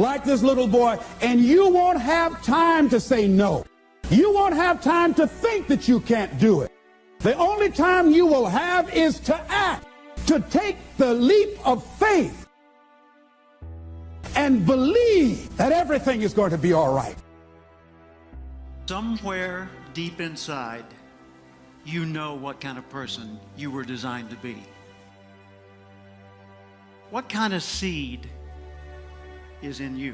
like this little boy, and you won't have time to say no. You won't have time to think that you can't do it. The only time you will have is to act, to take the leap of faith and believe that everything is going to be all right. Somewhere deep inside, you know what kind of person you were designed to be. What kind of seed is in you?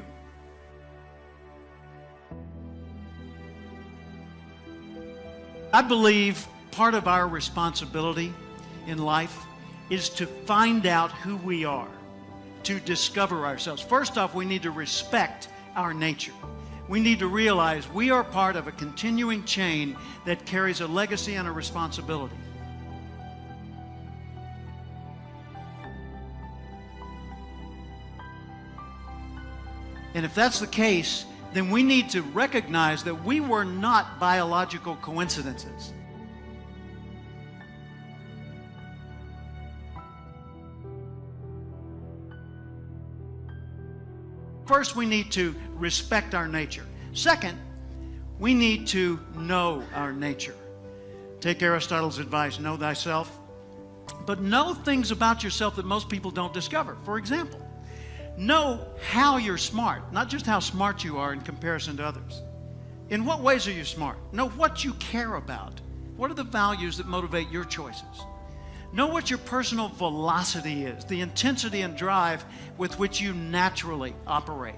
I believe part of our responsibility in life is to find out who we are, to discover ourselves. First off, we need to respect our nature. We need to realize we are part of a continuing chain that carries a legacy and a responsibility. And if that's the case, then we need to recognize that we were not biological coincidences. First, we need to respect our nature. Second, we need to know our nature. Take Aristotle's advice, know thyself, but know things about yourself that most people don't discover. For example, know how you're smart, not just how smart you are in comparison to others. In what ways are you smart? Know what you care about. What are the values that motivate your choices? Know what your personal velocity is, the intensity and drive with which you naturally operate.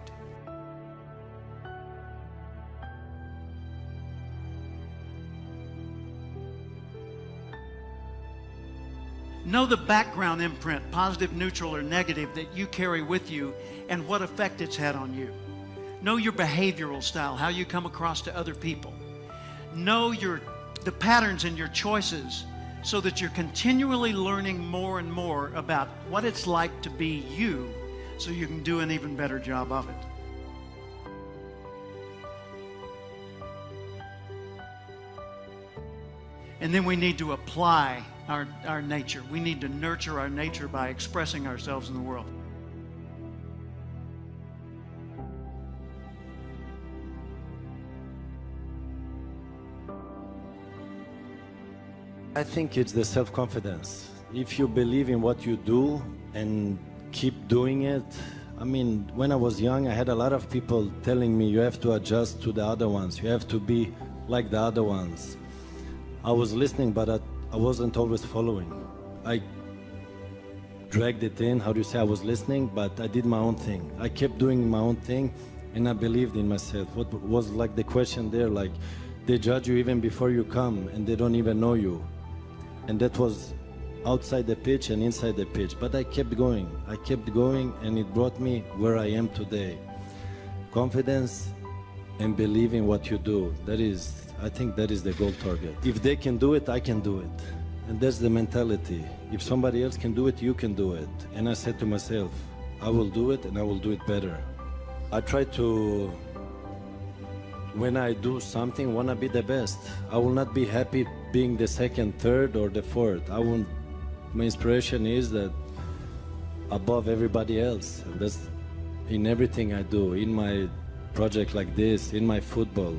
Know the background imprint, positive, neutral, or negative, that you carry with you and what effect it's had on you. Know your behavioral style, how you come across to other people. Know the patterns in your choices so that you're continually learning more and more about what it's like to be you so you can do an even better job of it. And then we need to apply our nature. We need to nurture our nature by expressing ourselves in the world. I think it's the self-confidence. If you believe in what you do and keep doing it. I mean, when I was young, I had a lot of people telling me you have to adjust to the other ones. You have to be like the other ones. I was listening, but I wasn't always following. I dragged it in, how do you say, I was listening, but I did my own thing. I kept doing my own thing, and I believed in myself. What was like the question there, like, they judge you even before you come, and they don't even know you. And that was outside the pitch and inside the pitch. But I kept going, and it brought me where I am today. Confidence and believe in what you do. I think that is the goal target. If they can do it, I can do it. And that's the mentality. If somebody else can do it, you can do it. And I said to myself, I will do it and I will do it better. I try to, when I do something, want to be the best. I will not be happy being the second, third, or the fourth. My inspiration is that above everybody else. And that's in everything I do, in my project like this, in my football.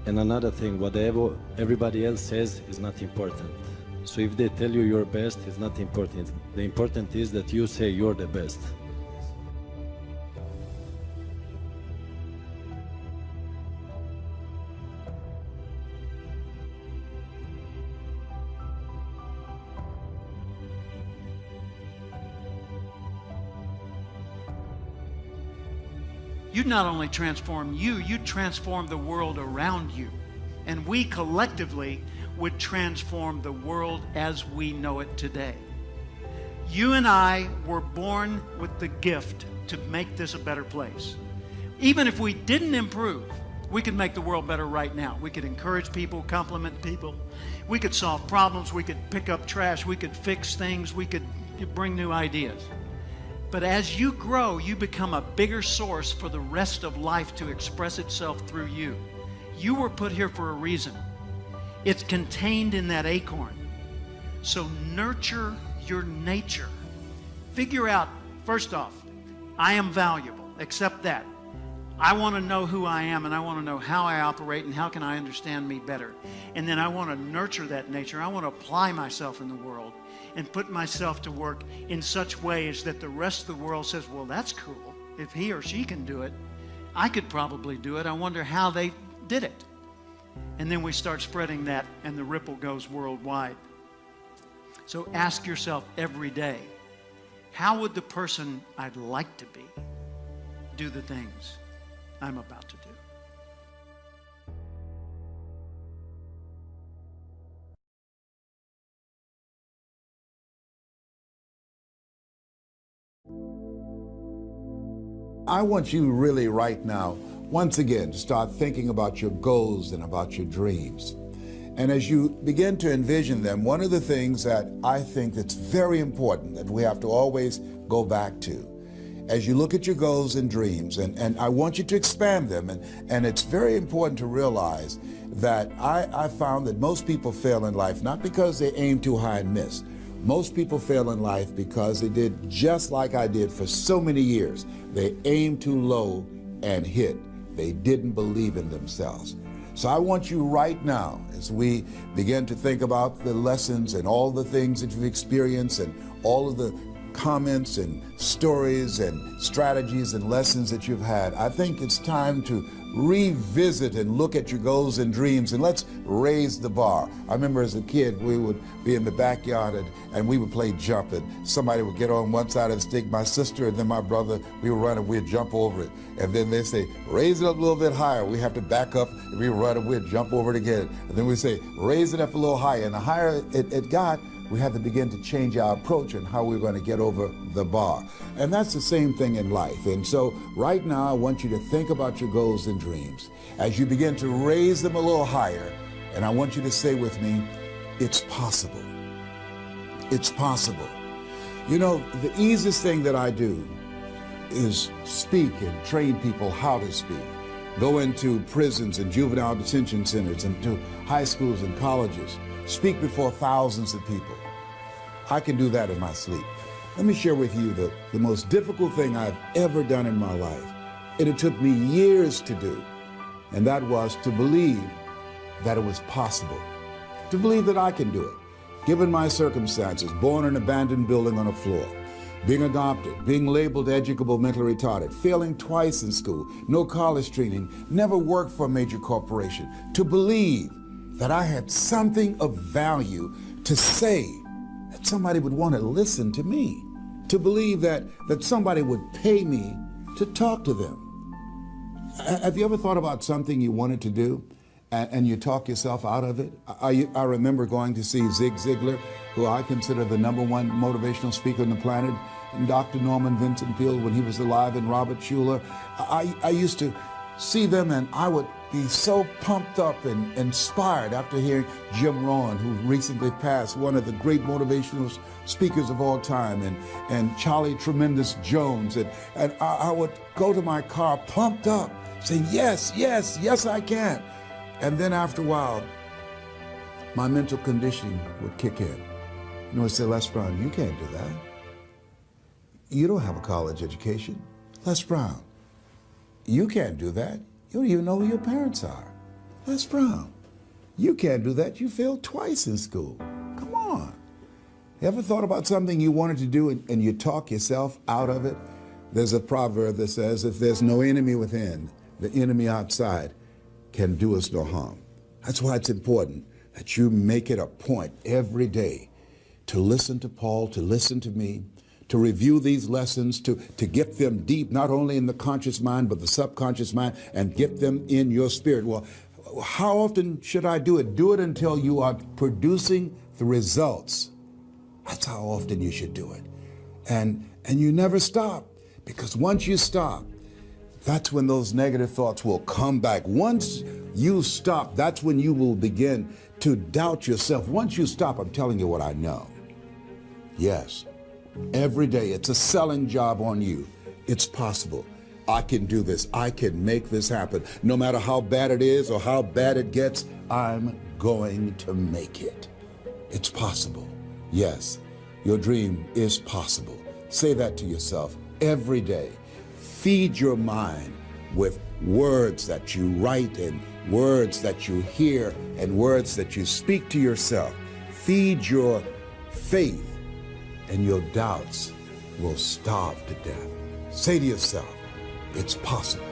And another thing, whatever everybody else says is not important. So if they tell you you're best, it's not important. The important is that you say you're the best. You not only transform you transform the world around you. And we collectively would transform the world as we know it today. You and I were born with the gift to make this a better place. Even if we didn't improve, we could make the world better right now. We could encourage people, compliment people. We could solve problems. We could pick up trash. We could fix things. We could bring new ideas. But as you grow, you become a bigger source for the rest of life to express itself through you. You were put here for a reason. It's contained in that acorn. So nurture your nature. Figure out, first off, I am valuable. accept that. I want to know who I am, and I want to know how I operate and how can I understand me better. And then I want to nurture that nature. I want to apply myself in the world and put myself to work in such ways that the rest of the world says, well, that's cool. If he or she can do it, I could probably do it. I wonder how they did it. And then we start spreading that, and the ripple goes worldwide. So ask yourself every day, how would the person I'd like to be do the things I'm about to do? I want you really right now, once again, to start thinking about your goals and about your dreams. And as you begin to envision them, one of the things that I think that's very important that we have to always go back to, as you look at your goals and dreams, and I want you to expand them, and it's very important to realize that I found that most people fail in life, not because they aim too high and miss. Most people fail in life because they did just like I did for so many years. They aimed too low and hit. They didn't believe in themselves. So I want you right now, as we begin to think about the lessons and all the things that you've experienced and all of the comments and stories and strategies and lessons that you've had, I think it's time to revisit and look at your goals and dreams, and let's raise the bar. I remember as a kid, we would be in the backyard and we would play jump, and somebody would get on one side of the stick, my sister and then my brother, we would run and we'd jump over it. And then they say, raise it up a little bit higher. We have to back up and we run and we'd jump over it again. And then we say, raise it up a little higher. And the higher it got, we had to begin to change our approach and how we're going to get over the bar. And that's the same thing in life. And so right now, I want you to think about your goals and dreams as you begin to raise them a little higher. And I want you to say with me, it's possible. It's possible. You know, the easiest thing that I do is speak and train people how to speak. Go into prisons and juvenile detention centers and to high schools and colleges. Speak before thousands of people. I can do that in my sleep. Let me share with you the most difficult thing I've ever done in my life. And it took me years to do. And that was to believe that it was possible. To believe that I can do it. Given my circumstances, born in an abandoned building on a floor, being adopted, being labeled educable mentally retarded, failing twice in school, no college training, never worked for a major corporation, to believe that I had something of value to say, that somebody would want to listen to me, to believe that somebody would pay me to talk to them. Have you ever thought about something you wanted to do and you talk yourself out of it? I remember going to see Zig Ziglar, who I consider the #1 motivational speaker on the planet, and Dr. Norman Vincent Peale when he was alive, and Robert Schuller. I used to see them and I would be so pumped up and inspired after hearing Jim Rohn, who recently passed, one of the great motivational speakers of all time, and Charlie Tremendous Jones. And I would go to my car pumped up, saying, yes, yes, yes, I can. And then after a while, my mental conditioning would kick in. You know, I'd say, Les Brown, you can't do that. You don't have a college education. Les Brown, you can't do that. You don't even know who your parents are. Les Brown, you can't do that. You failed twice in school. Come on. You ever thought about something you wanted to do and you talk yourself out of it? There's a proverb that says, if there's no enemy within, the enemy outside can do us no harm. That's why it's important that you make it a point every day to listen to Paul, to listen to me, to review these lessons, to get them deep, not only in the conscious mind, but the subconscious mind, and get them in your spirit. Well, how often should I do it? Do it until you are producing the results. That's how often you should do it. And you never stop, because once you stop, that's when those negative thoughts will come back. Once you stop, that's when you will begin to doubt yourself. Once you stop, I'm telling you what I know. Yes. Every day, it's a selling job on you. It's possible. I can do this. I can make this happen. No matter how bad it is or how bad it gets, I'm going to make it. It's possible. Yes, your dream is possible. Say that to yourself every day. feed your mind with words that you write and words that you hear and words that you speak to yourself. Feed your faith and your doubts will starve to death. Say to yourself, it's possible.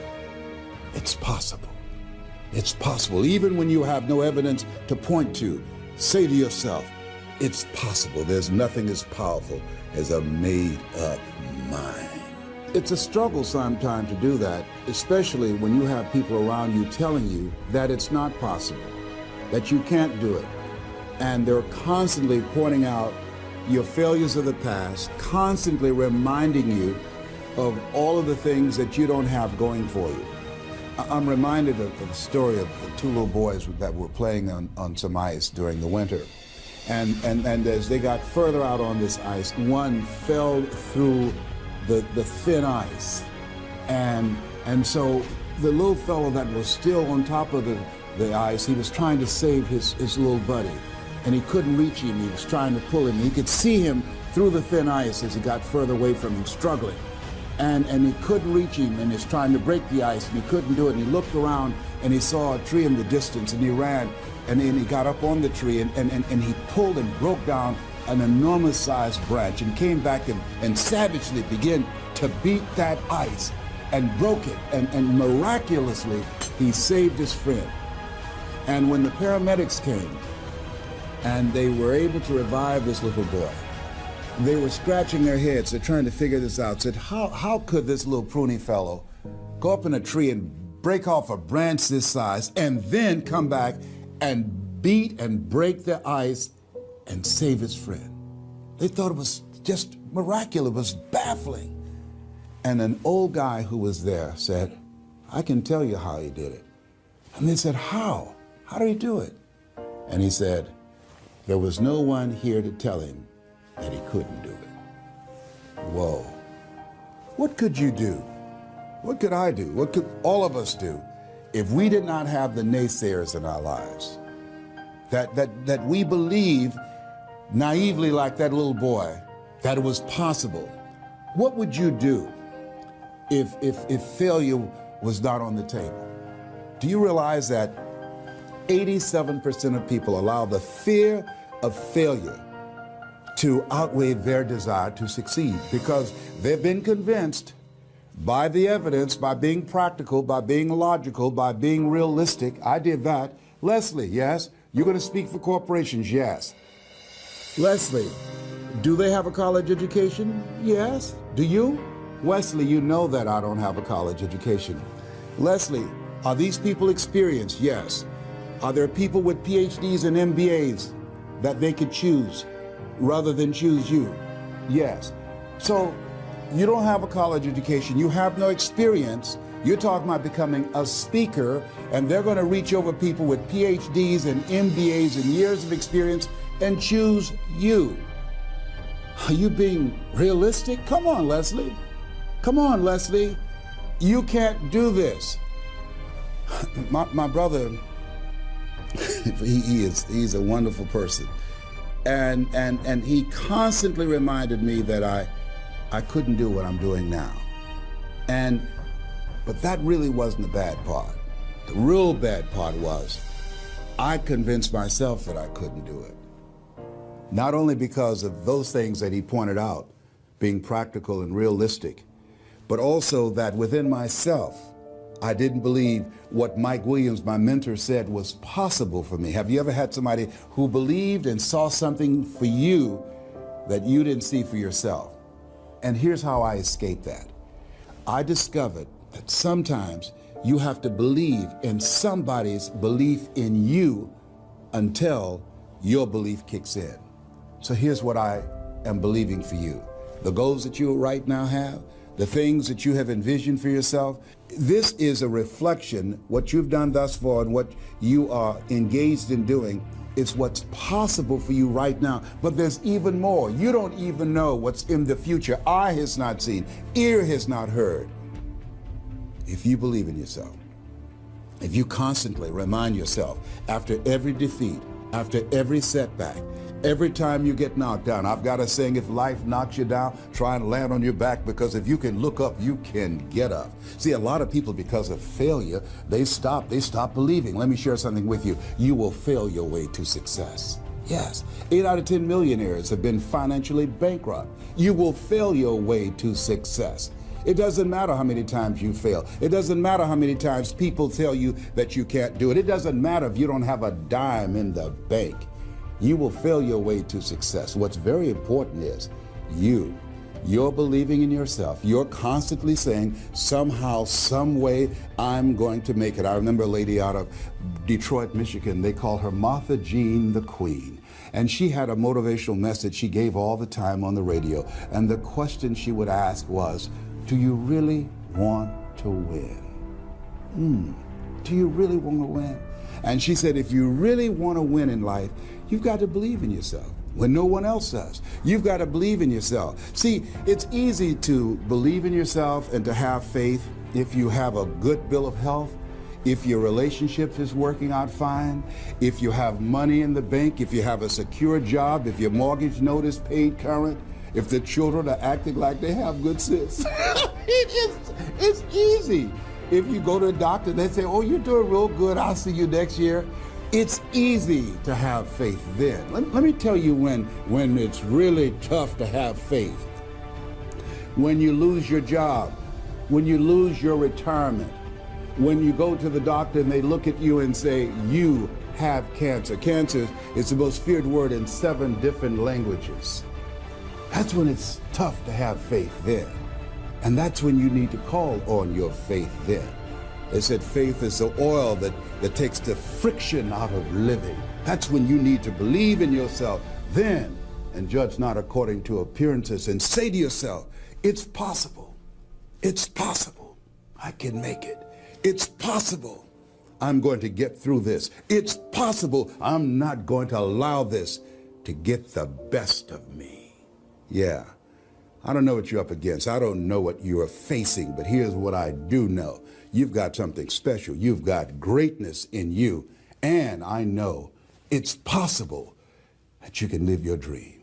It's possible. It's possible. Even when you have no evidence to point to, say to yourself, it's possible. There's nothing as powerful as a made-up mind. It's a struggle sometimes to do that, especially when you have people around you telling you that it's not possible, that you can't do it. And they're constantly pointing out your failures of the past, constantly reminding you of all of the things that you don't have going for you. I'm reminded of the story of the two little boys that were playing on some ice during the winter. And as they got further out on this ice, one fell through the thin ice. And so the little fellow that was still on top of the ice, he was trying to save his little buddy. And he couldn't reach him. He was trying to pull him. He could see him through the thin ice as he got further away from him, struggling. And he couldn't reach him, and he's trying to break the ice, and he couldn't do it. And he looked around, and he saw a tree in the distance, and he ran, and then he got up on the tree, and he pulled and broke down an enormous-sized branch, and came back and savagely began to beat that ice, and broke it, and miraculously, he saved his friend. And when the paramedics came, and they were able to revive this little boy, they were scratching their heads. They're trying to figure this out. Said, how could this little pruny fellow go up in a tree and break off a branch this size and then come back and beat and break the ice and save his friend? They thought it was just miraculous. It was baffling. And an old guy who was there said, I can tell you how he did it. And they said, how? How did he do it? And he said, there was no one here to tell him that he couldn't do it. Whoa. What could you do? What could I do? What could all of us do if we did not have the naysayers in our lives? That we believe naively like that little boy that it was possible. What would you do if failure was not on the table? Do you realize that 87% of people allow the fear of failure to outweigh their desire to succeed because they've been convinced by the evidence, by being practical, by being logical, by being realistic. I did that. Leslie, yes? You're going to speak for corporations, yes. Leslie, do they have a college education? Yes. Do you? Wesley, you know that I don't have a college education. Leslie, are these people experienced? Yes. Are there people with PhDs and MBAs that they could choose rather than choose you? Yes. So you don't have a college education, you have no experience, you're talking about becoming a speaker, and they're going to reach over people with PhDs and MBAs and years of experience and choose you. Are you being realistic? Come on, Leslie. Come on, Leslie. You can't do this. My brother, he's a wonderful person. And he constantly reminded me that I couldn't do what I'm doing now. But that really wasn't the bad part. The real bad part was I convinced myself that I couldn't do it. Not only because of those things that he pointed out, being practical and realistic, but also that within myself, I didn't believe what Mike Williams, my mentor, said was possible for me. Have you ever had somebody who believed and saw something for you that you didn't see for yourself? And here's how I escaped that. I discovered that sometimes you have to believe in somebody's belief in you until your belief kicks in. So here's what I am believing for you. The goals that you right now have, the things that you have envisioned for yourself, this is a reflection, what you've done thus far and what you are engaged in doing. It's what's possible for you right now. But there's even more. You don't even know what's in the future. Eye has not seen, ear has not heard. If you believe in yourself, if you constantly remind yourself after every defeat, after every setback, Every time you get knocked down, I've got a saying, if life knocks you down, try and land on your back, because if you can look up, you can get up. See, a lot of people, because of failure, they stop believing. Let me share something with you. You will fail your way to success. Yes, 8 out of 10 millionaires have been financially bankrupt. You will fail your way to success. It doesn't matter how many times you fail. It doesn't matter how many times people tell you that you can't do it. It doesn't matter if you don't have a dime in the bank. You will fail your way to success. What's very important is you're believing in yourself. You're constantly saying, somehow, some way, I'm going to make it. I remember a lady out of Detroit, Michigan. They call her Martha Jean the Queen. And she had a motivational message she gave all the time on the radio. And the question she would ask was, do you really want to win? Do you really want to win? And she said, if you really want to win in life, you've got to believe in yourself when no one else does. You've got to believe in yourself. See, it's easy to believe in yourself and to have faith if you have a good bill of health, if your relationship is working out fine, if you have money in the bank, if you have a secure job, if your mortgage note is paid current, if the children are acting like they have good sense. It's easy. If you go to a doctor, they say, oh, you're doing real good, I'll see you next year. It's easy to have faith then. Let me tell you when it's really tough to have faith. When you lose your job, when you lose your retirement, when you go to the doctor and they look at you and say, you have cancer. Cancer is the most feared word in 7 different languages. That's when it's tough to have faith then. And that's when you need to call on your faith then. They said faith is the oil that takes the friction out of living. That's when you need to believe in yourself then and judge not according to appearances, and say to yourself, it's possible. It's possible. I can make it. It's possible. I'm going to get through this. It's possible. I'm not going to allow this to get the best of me. Yeah. I don't know what you're up against. I don't know what you are facing, but here's what I do know. You've got something special. You've got greatness in you. And I know it's possible that you can live your dream.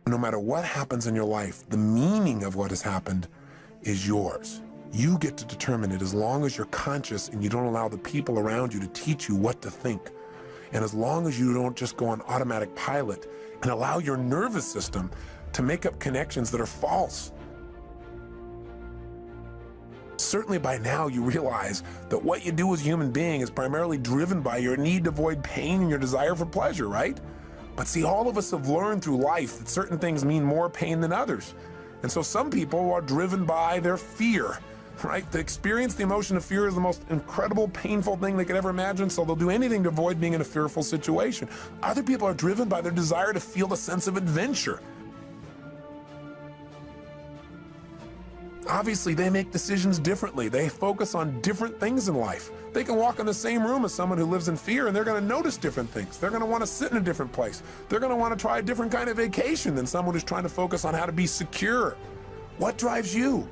No matter what happens in your life, the meaning of what has happened is yours. You get to determine it as long as you're conscious and you don't allow the people around you to teach you what to think. And as long as you don't just go on automatic pilot and allow your nervous system to make up connections that are false. Certainly by now you realize that what you do as a human being is primarily driven by your need to avoid pain and your desire for pleasure, right? But see, all of us have learned through life that certain things mean more pain than others. And so some people are driven by their fear, right? To experience the emotion of fear is the most incredible, painful thing they could ever imagine, so they'll do anything to avoid being in a fearful situation. Other people are driven by their desire to feel a sense of adventure. Obviously, they make decisions differently. They focus on different things in life. They can walk in the same room as someone who lives in fear, and they're going to notice different things. They're going to want to sit in a different place. They're going to want to try a different kind of vacation than someone who's trying to focus on how to be secure. What drives you?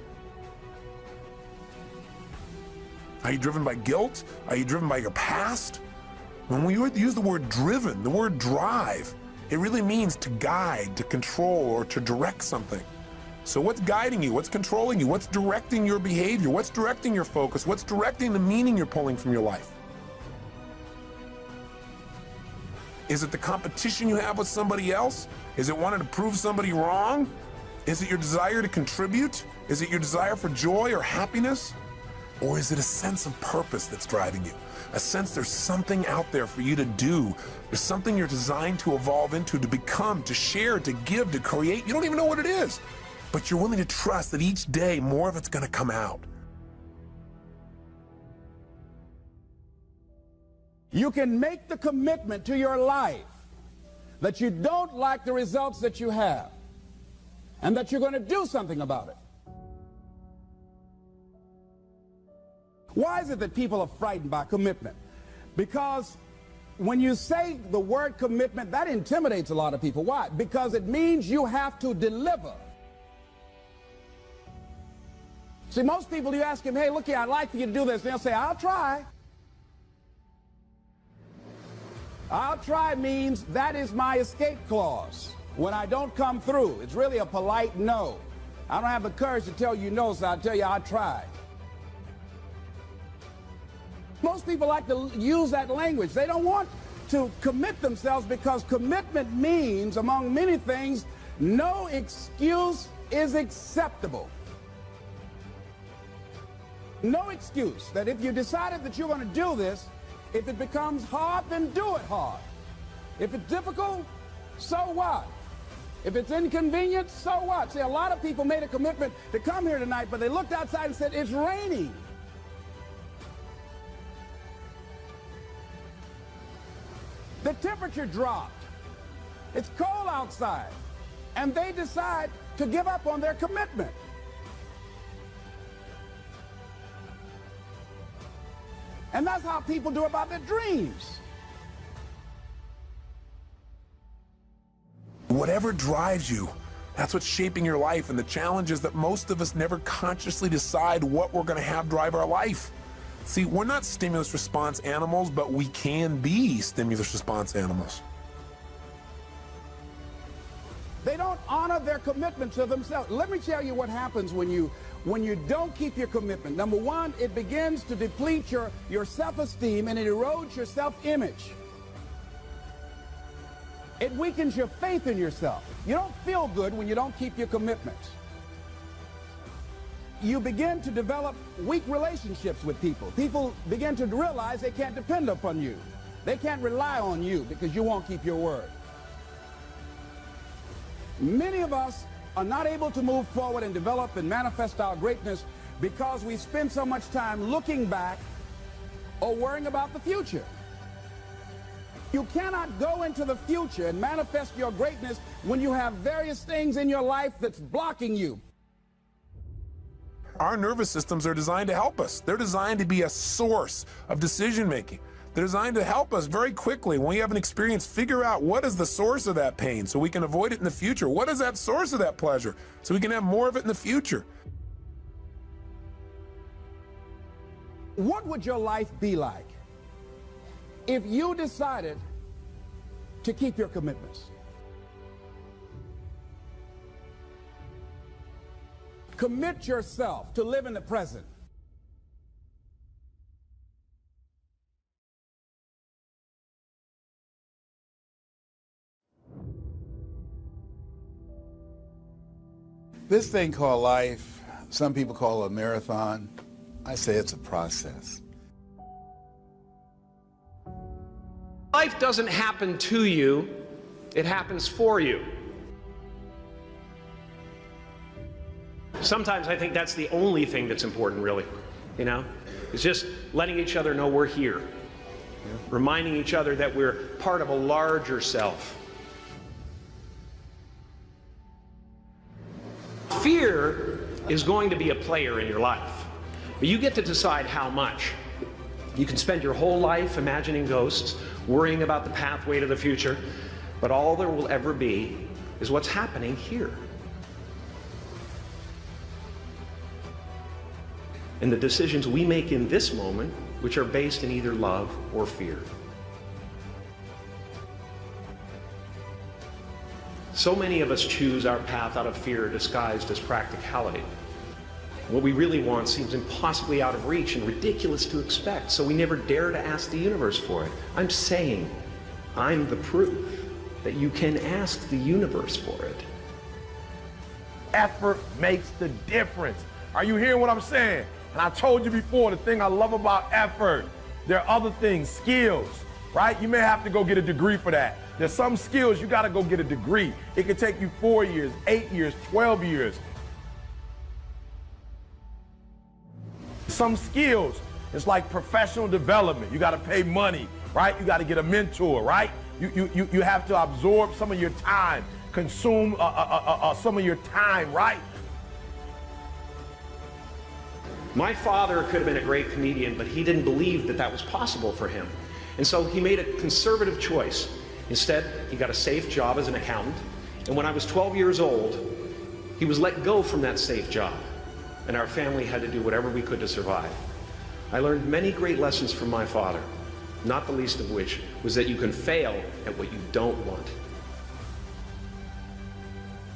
Are you driven by guilt? Are you driven by your past? When we use the word driven, the word drive, it really means to guide, to control, or to direct something. So what's guiding you? What's controlling you? What's directing your behavior? What's directing your focus? What's directing the meaning you're pulling from your life? Is it the competition you have with somebody else? Is it wanting to prove somebody wrong? Is it your desire to contribute? Is it your desire for joy or happiness? Or is it a sense of purpose that's driving you? A sense there's something out there for you to do. There's something you're designed to evolve into, to become, to share, to give, to create. You don't even know what it is. But you're willing to trust that each day more of it's going to come out. You can make the commitment to your life that you don't like the results that you have and that you're going to do something about it. Why is it that people are frightened by commitment? Because when you say the word commitment, that intimidates a lot of people. Why? Because it means you have to deliver. See, most people, you ask them, hey, look here, I'd like for you to do this. They'll say, I'll try. I'll try means that is my escape clause. When I don't come through, it's really a polite no. I don't have the courage to tell you no, so I'll tell you I tried. Most people like to use that language. They don't want to commit themselves because commitment means, among many things, no excuse is acceptable. No excuse that if you decided that you're going to do this, if it becomes hard, then do it hard. If it's difficult, so what? If it's inconvenient, so what? See, a lot of people made a commitment to come here tonight, but they looked outside and said, it's raining. The temperature dropped. It's cold outside. And they decide to give up on their commitment. And that's how people do about their dreams. Whatever drives you, that's what's shaping your life, and the challenge is that most of us never consciously decide what we're going to have drive our life. See, we're not stimulus response animals, but we can be stimulus response animals. They don't honor their commitment to themselves. Let me tell you what happens when you don't keep your commitment. Number one, it begins to deplete your self-esteem and it erodes your self-image. It weakens your faith in yourself. You don't feel good when you don't keep your commitments. You begin to develop weak relationships with people. People begin to realize they can't depend upon you. They can't rely on you because you won't keep your word. Many of us are not able to move forward and develop and manifest our greatness because we spend so much time looking back or worrying about the future. You cannot go into the future and manifest your greatness when you have various things in your life that's blocking you. Our nervous systems are designed to help us. They're designed to be a source of decision making. They're designed to help us very quickly when we have an experience, figure out what is the source of that pain so we can avoid it in the future. What is that source of that pleasure so we can have more of it in the future? What would your life be like if you decided to keep your commitments? Commit yourself to live in the present. This thing called life, some people call it a marathon. I say it's a process. Life doesn't happen to you, it happens for you. Sometimes I think that's the only thing that's important, really, you know? It's just letting each other know we're here, reminding each other that we're part of a larger self. Fear is going to be a player in your life, but you get to decide how much. You can spend your whole life imagining ghosts, worrying about the pathway to the future, but all there will ever be is what's happening here. And the decisions we make in this moment, which are based in either love or fear. So many of us choose our path out of fear disguised as practicality. What we really want seems impossibly out of reach and ridiculous to expect, so we never dare to ask the universe for it. I'm saying, I'm the proof that you can ask the universe for it. Effort makes the difference. Are you hearing what I'm saying? And I told you before, the thing I love about effort, there are other things, skills, right? You may have to go get a degree for that. There's some skills you gotta go get a degree. It could take you 4 years, 8 years, 12 years. Some skills, it's like professional development. You gotta pay money, right? You gotta get a mentor, right? You have to absorb some of your time, consume some of your time, right? My father could have been a great comedian, but he didn't believe that that was possible for him. And so he made a conservative choice. Instead, he got a safe job as an accountant. And when I was 12 years old, he was let go from that safe job. And our family had to do whatever we could to survive. I learned many great lessons from my father. not the least of which was that you can fail at what you don't want.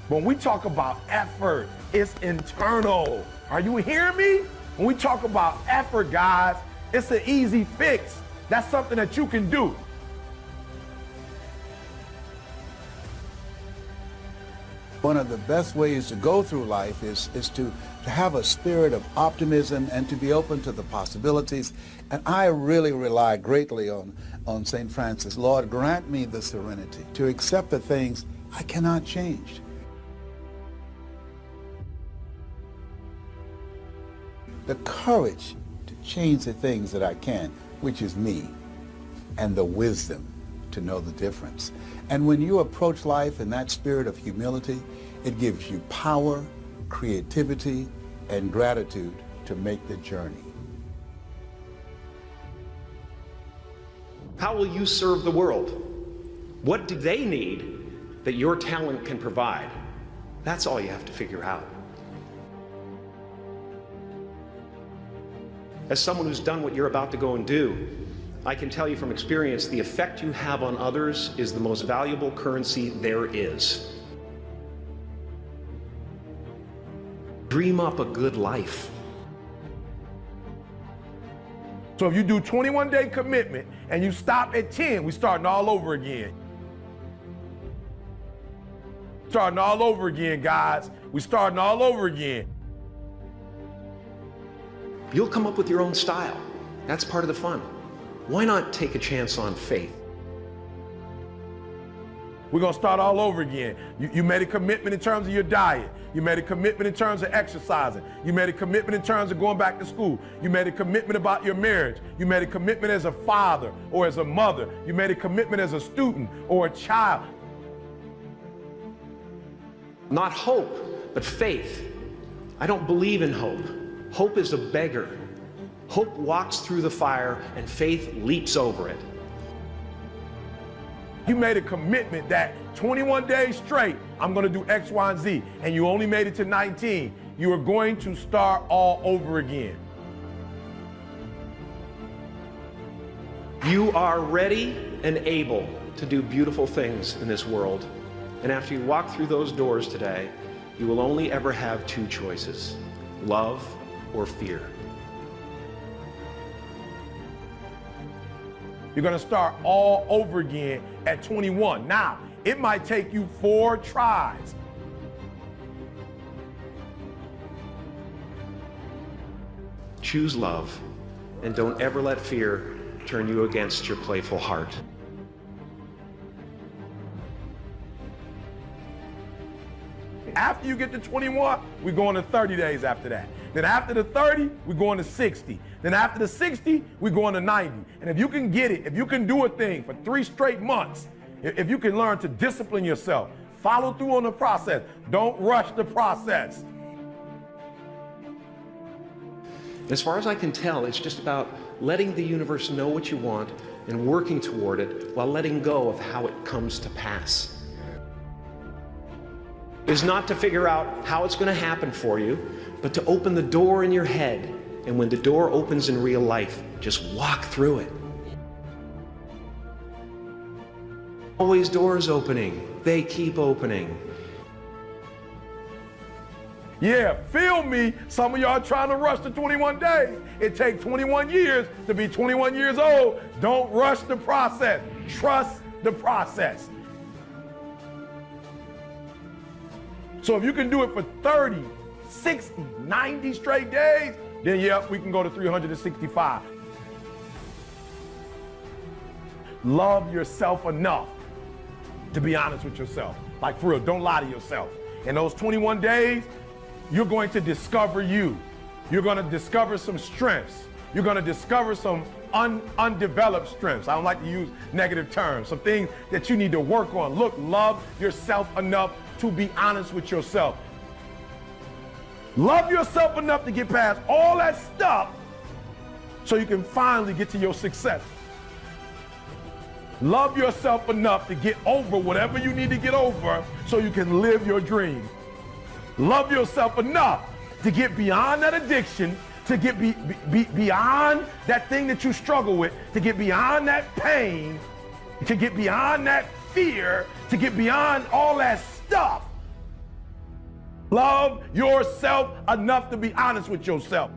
When we talk about effort, it's internal. Are you hearing me? When we talk about effort, guys, it's an easy fix. That's something that you can do. One of the best ways to go through life is to have a spirit of optimism and to be open to the possibilities. And I really rely greatly on St. Francis. Lord, grant me the serenity to accept the things I cannot change. The courage to change the things that I can, which is me, and the wisdom to know the difference. And when you approach life in that spirit of humility, it gives you power, creativity, and gratitude to make the journey. How will you serve the world? What do they need that your talent can provide? That's all you have to figure out. As someone who's done what you're about to go and do, I can tell you from experience, the effect you have on others is the most valuable currency there is. Dream up a good life. So if you do 21-day commitment and you stop at 10, we're starting all over again. Starting all over again, guys. We're starting all over again. You'll come up with your own style. That's part of the fun. Why not take a chance on faith? We're going to start all over again. You made a commitment in terms of your diet. You made a commitment in terms of exercising. You made a commitment in terms of going back to school. You made a commitment about your marriage. You made a commitment as a father or as a mother. You made a commitment as a student or a child. Not hope, but faith. I don't believe in hope. Hope is a beggar. Hope walks through the fire and faith leaps over it. You made a commitment that 21 days straight, I'm going to do X, Y, and Z, and you only made it to 19. You are going to start all over again. You are ready and able to do beautiful things in this world. And after you walk through those doors today, you will only ever have two choices: love or fear. You're going to start all over again at 21. Now, it might take you 4 tries. Choose love, and don't ever let fear turn you against your playful heart. After you get to 21, we're going to 30 days after that. Then after the 30, we're going to 60. Then after the 60, we're going to 90. And if you can get it, if you can do a thing for 3 straight months, if you can learn to discipline yourself, follow through on the process, don't rush the process. As far as I can tell, it's just about letting the universe know what you want and working toward it while letting go of how it comes to pass. Is not to figure out how it's going to happen for you, but to open the door in your head. And when the door opens in real life, just walk through it. Always doors opening. They keep opening. Yeah, feel me. Some of y'all trying to rush the 21 days. It takes 21 years to be 21 years old. Don't rush the process. Trust the process. So if you can do it for 30, 60, 90 straight days, then yeah, we can go to 365. Love yourself enough to be honest with yourself. Like for real, don't lie to yourself. In those 21 days, you're going to discover you. You're going to discover some strengths. You're going to discover some undeveloped strengths. I don't like to use negative terms. Some things that you need to work on. Look, love yourself enough to be honest with yourself. Love yourself enough to get past all that stuff so you can finally get to your success. Love yourself enough to get over whatever you need to get over so you can live your dream. Love yourself enough to get beyond that addiction, to get beyond that thing that you struggle with, to get beyond that pain, to get beyond that fear, to get beyond all that stuff. Love yourself enough to be honest with yourself.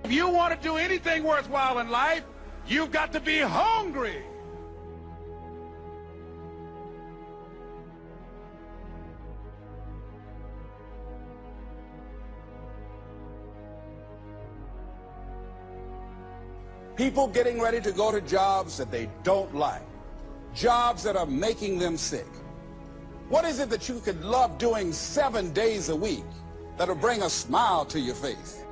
If you want to do anything worthwhile in life, you've got to be hungry. People getting ready to go to jobs that they don't like, jobs that are making them sick. What is it that you could love doing 7 days a week that'll bring a smile to your face?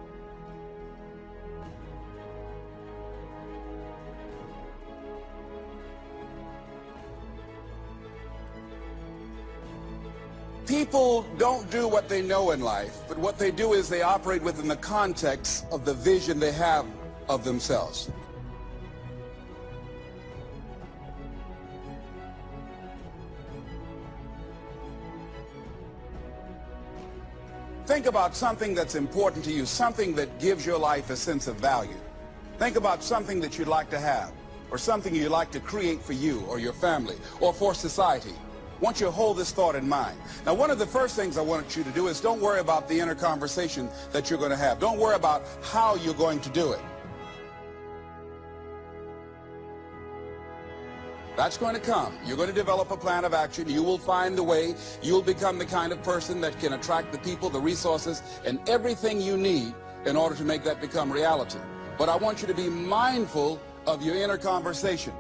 People don't do what they know in life, but what they do is they operate within the context of the vision they have of themselves. Think about something that's important to you, something that gives your life a sense of value. Think about something that you'd like to have, or something you'd like to create for you or your family or for society. I want you to hold this thought in mind. Now, one of the first things I want you to do is don't worry about the inner conversation that you're going to have. Don't worry about how you're going to do it. That's going to come. You're going to develop a plan of action. You will find the way. You'll become the kind of person that can attract the people, the resources, and everything you need in order to make that become reality. But I want you to be mindful of your inner conversation.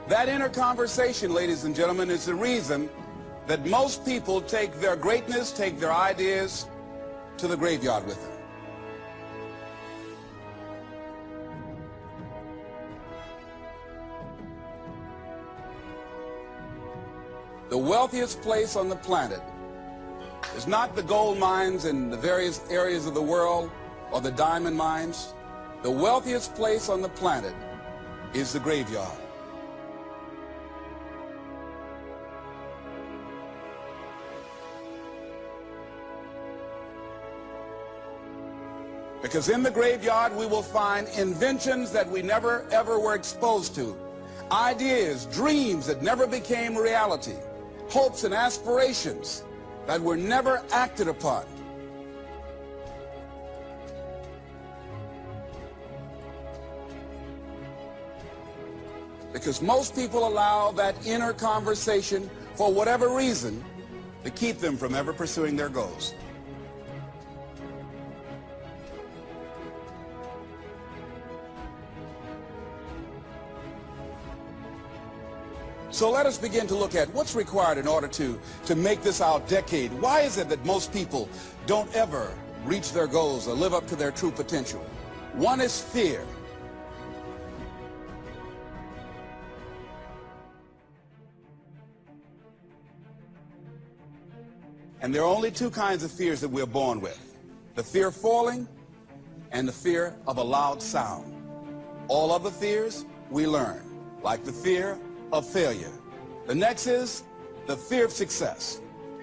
That inner conversation, ladies and gentlemen, is the reason that most people take their greatness, take their ideas to the graveyard with them. The wealthiest place on the planet is not the gold mines in the various areas of the world or the diamond mines. The wealthiest place on the planet is the graveyard. Because in the graveyard we will find inventions that we never ever were exposed to, ideas, dreams that never became reality, hopes and aspirations that were never acted upon. Because most people allow that inner conversation, for whatever reason, to keep them from ever pursuing their goals. So let us begin to look at what's required in order to make this our decade. Why is it that most people don't ever reach their goals or live up to their true potential? One is fear. And there are only two kinds of fears that we're born with: the fear of falling and the fear of a loud sound. All other fears we learn, like the fear of failure. The next is the fear of success.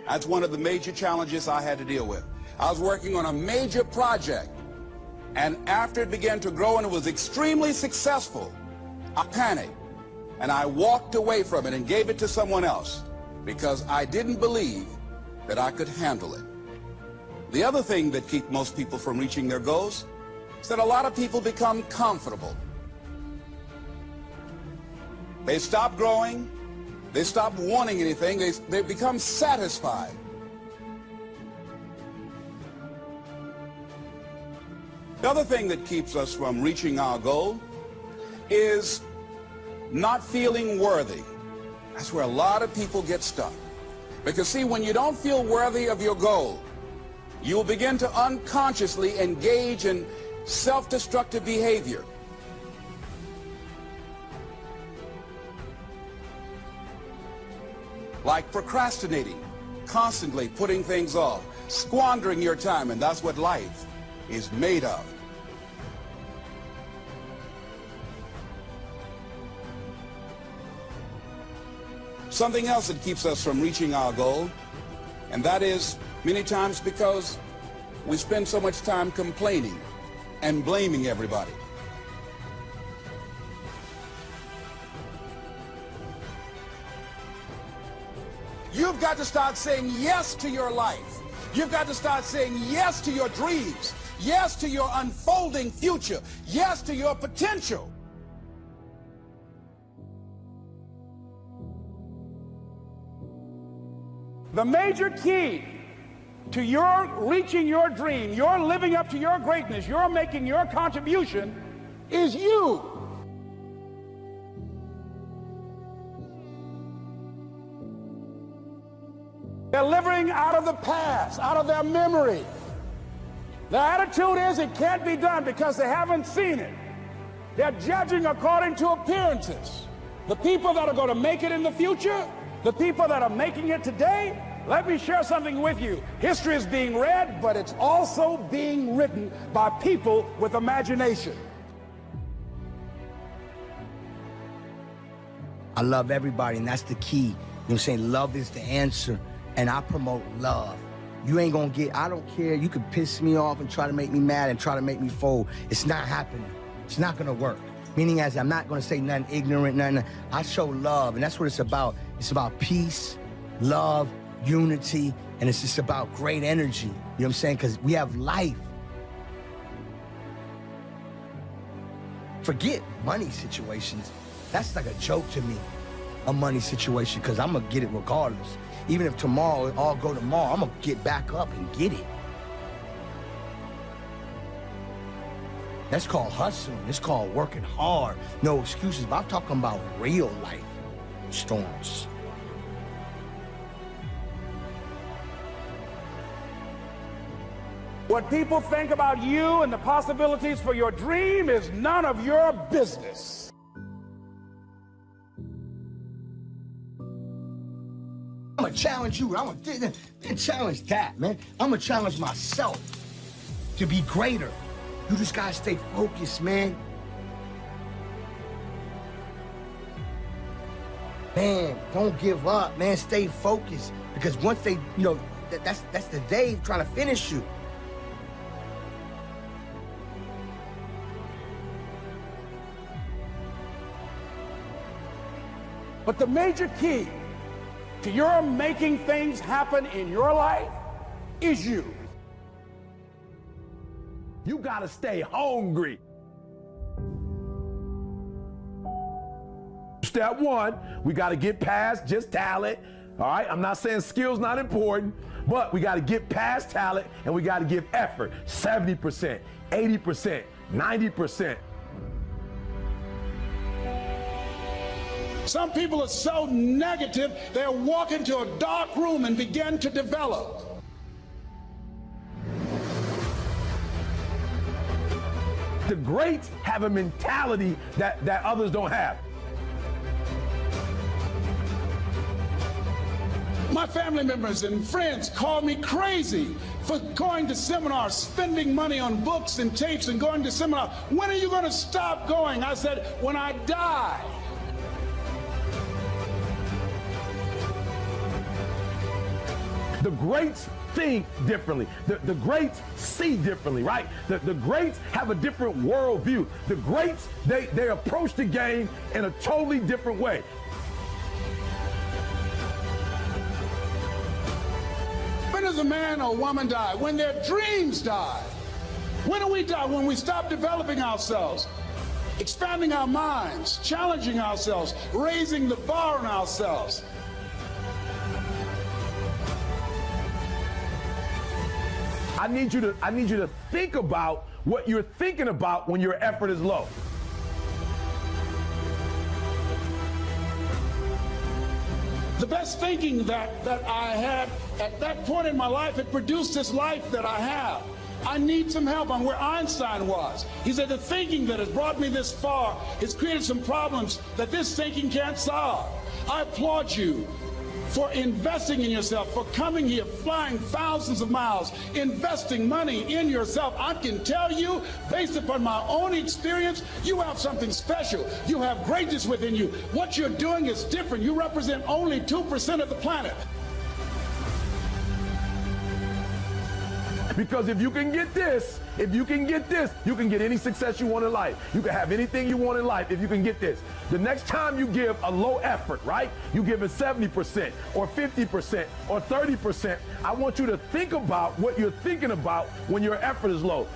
That's one of the major challenges I had to deal with. I was working on a major project, and after it began to grow and it was extremely successful, I panicked and I walked away from it and gave it to someone else because I didn't believe that I could handle it. The other thing that keeps most people from reaching their goals is that a lot of people become comfortable. They stop growing, they stop wanting anything, they become satisfied. The other thing that keeps us from reaching our goal is not feeling worthy. That's where a lot of people get stuck. Because see, when you don't feel worthy of your goal, you'll begin to unconsciously engage in self-destructive behavior. Like procrastinating, constantly putting things off, squandering your time, and that's what life is made of. Something else that keeps us from reaching our goal, and that is many times because we spend so much time complaining and blaming everybody. You've got to start saying yes to your life. You've got to start saying yes to your dreams, yes to your unfolding future, yes to your potential. The major key to your reaching your dream, your living up to your greatness, your making your contribution is you. They're living out of the past, out of their memory. Their attitude is it can't be done because they haven't seen it. They're judging according to appearances. The people that are going to make it in the future, the people that are making it today, let me share something with you. History is being read, but it's also being written by people with imagination. I love everybody, and that's the key. You know what I'm saying? Love is the answer, and I promote love. You ain't gonna get, I don't care. You can piss me off and try to make me mad and try to make me fold. It's not happening. It's not gonna work. Meaning as I'm not gonna say nothing ignorant, nothing. I show love, and that's what it's about. It's about peace, love, unity, and it's just about great energy. You know what I'm saying? Because we have life. Forget money situations. That's like a joke to me, a money situation, because I'm gonna get it regardless. Even if tomorrow it all go tomorrow, I'm gonna get back up and get it. That's called hustling. It's called working hard. No excuses, but I'm talking about real life storms. What people think about you and the possibilities for your dream is none of your business. I'm gonna challenge you. I'm gonna challenge that, man. I'm gonna challenge myself to be greater. You just gotta stay focused, man. Man, don't give up, man. Stay focused. Because once they, you know, that's the day trying to finish you. But the major key to your making things happen in your life is you. You gotta stay hungry. Step one, we gotta get past just talent. All right, I'm not saying skill's not important, but we gotta get past talent and we gotta give effort. 70%, 80%, 90%. Some people are so negative, they'll walk into a dark room and begin to develop. The greats have a mentality that others don't have. My family members and friends call me crazy for going to seminars, spending money on books and tapes and going to seminars. When are you going to stop going? I said, when I die. The greats think differently. The greats see differently, right? The greats have a different worldview. The greats, they approach the game in a totally different way. When does a man or woman die? When their dreams die. When do we die? When we stop developing ourselves, expanding our minds, challenging ourselves, raising the bar on ourselves. I need you to think about what you're thinking about when your effort is low. The best thinking that I had at that point in my life, it produced this life that I have. I need some help. I'm where Einstein was. He said the thinking that has brought me this far has created some problems that this thinking can't solve. I applaud you for investing in yourself, for coming here, flying thousands of miles, investing money in yourself. I can tell you, based upon my own experience, you have something special. You have greatness within you. What you're doing is different. You represent only 2% of the planet. Because if you can get this, you can get any success you want in life. You can have anything you want in life if you can get this. The next time you give a low effort, right? You give it 70% or 50% or 30%. I want you to think about what you're thinking about when your effort is low.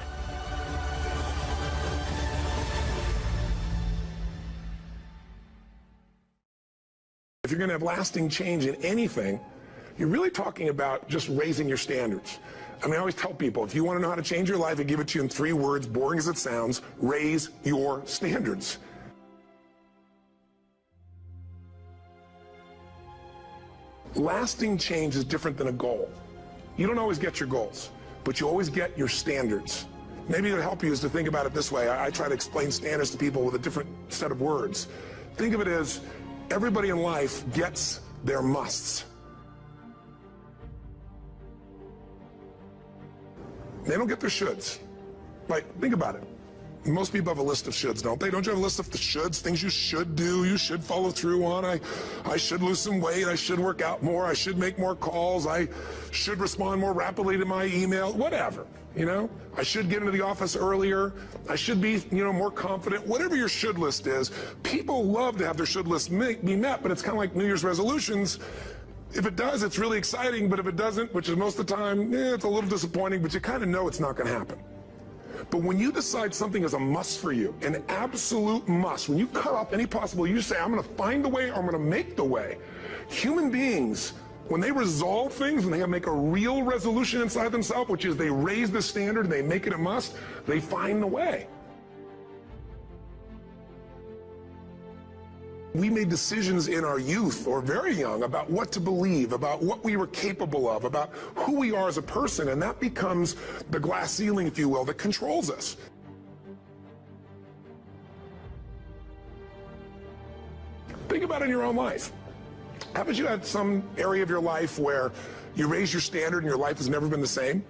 If you're going to have lasting change in anything, you're really talking about just raising your standards. I mean, I always tell people, if you want to know how to change your life, I give it to you in 3 words, boring as it sounds: raise your standards. Lasting change is different than a goal. You don't always get your goals, but you always get your standards. Maybe it'll help you is to think about it this way. I try to explain standards to people with a different set of words. Think of it as everybody in life gets their musts. They don't get their shoulds. Like, think about it. Most people have a list of shoulds, don't they? Don't you have a list of the shoulds, things you should do, you should follow through on? I should lose some weight, I should work out more, I should make more calls, I should respond more rapidly to my email, whatever, you know? I should get into the office earlier, I should be, more confident. Whatever your should list is, people love to have their should list be met, but it's kind of like New Year's resolutions. If it does, it's really exciting, but if it doesn't, which is most of the time, it's a little disappointing, but you kind of know it's not going to happen. But when you decide something is a must for you, an absolute must, when you cut off any possible, you say, I'm going to find the way, or I'm going to make the way. Human beings, when they resolve things, when they make a real resolution inside themselves, which is they raise the standard, they make it a must, they find the way. We made decisions in our youth, or very young, about what to believe, about what we were capable of, about who we are as a person, and that becomes the glass ceiling, if you will, that controls us. Think about it in your own life. Haven't you had some area of your life where you raise your standard and your life has never been the same?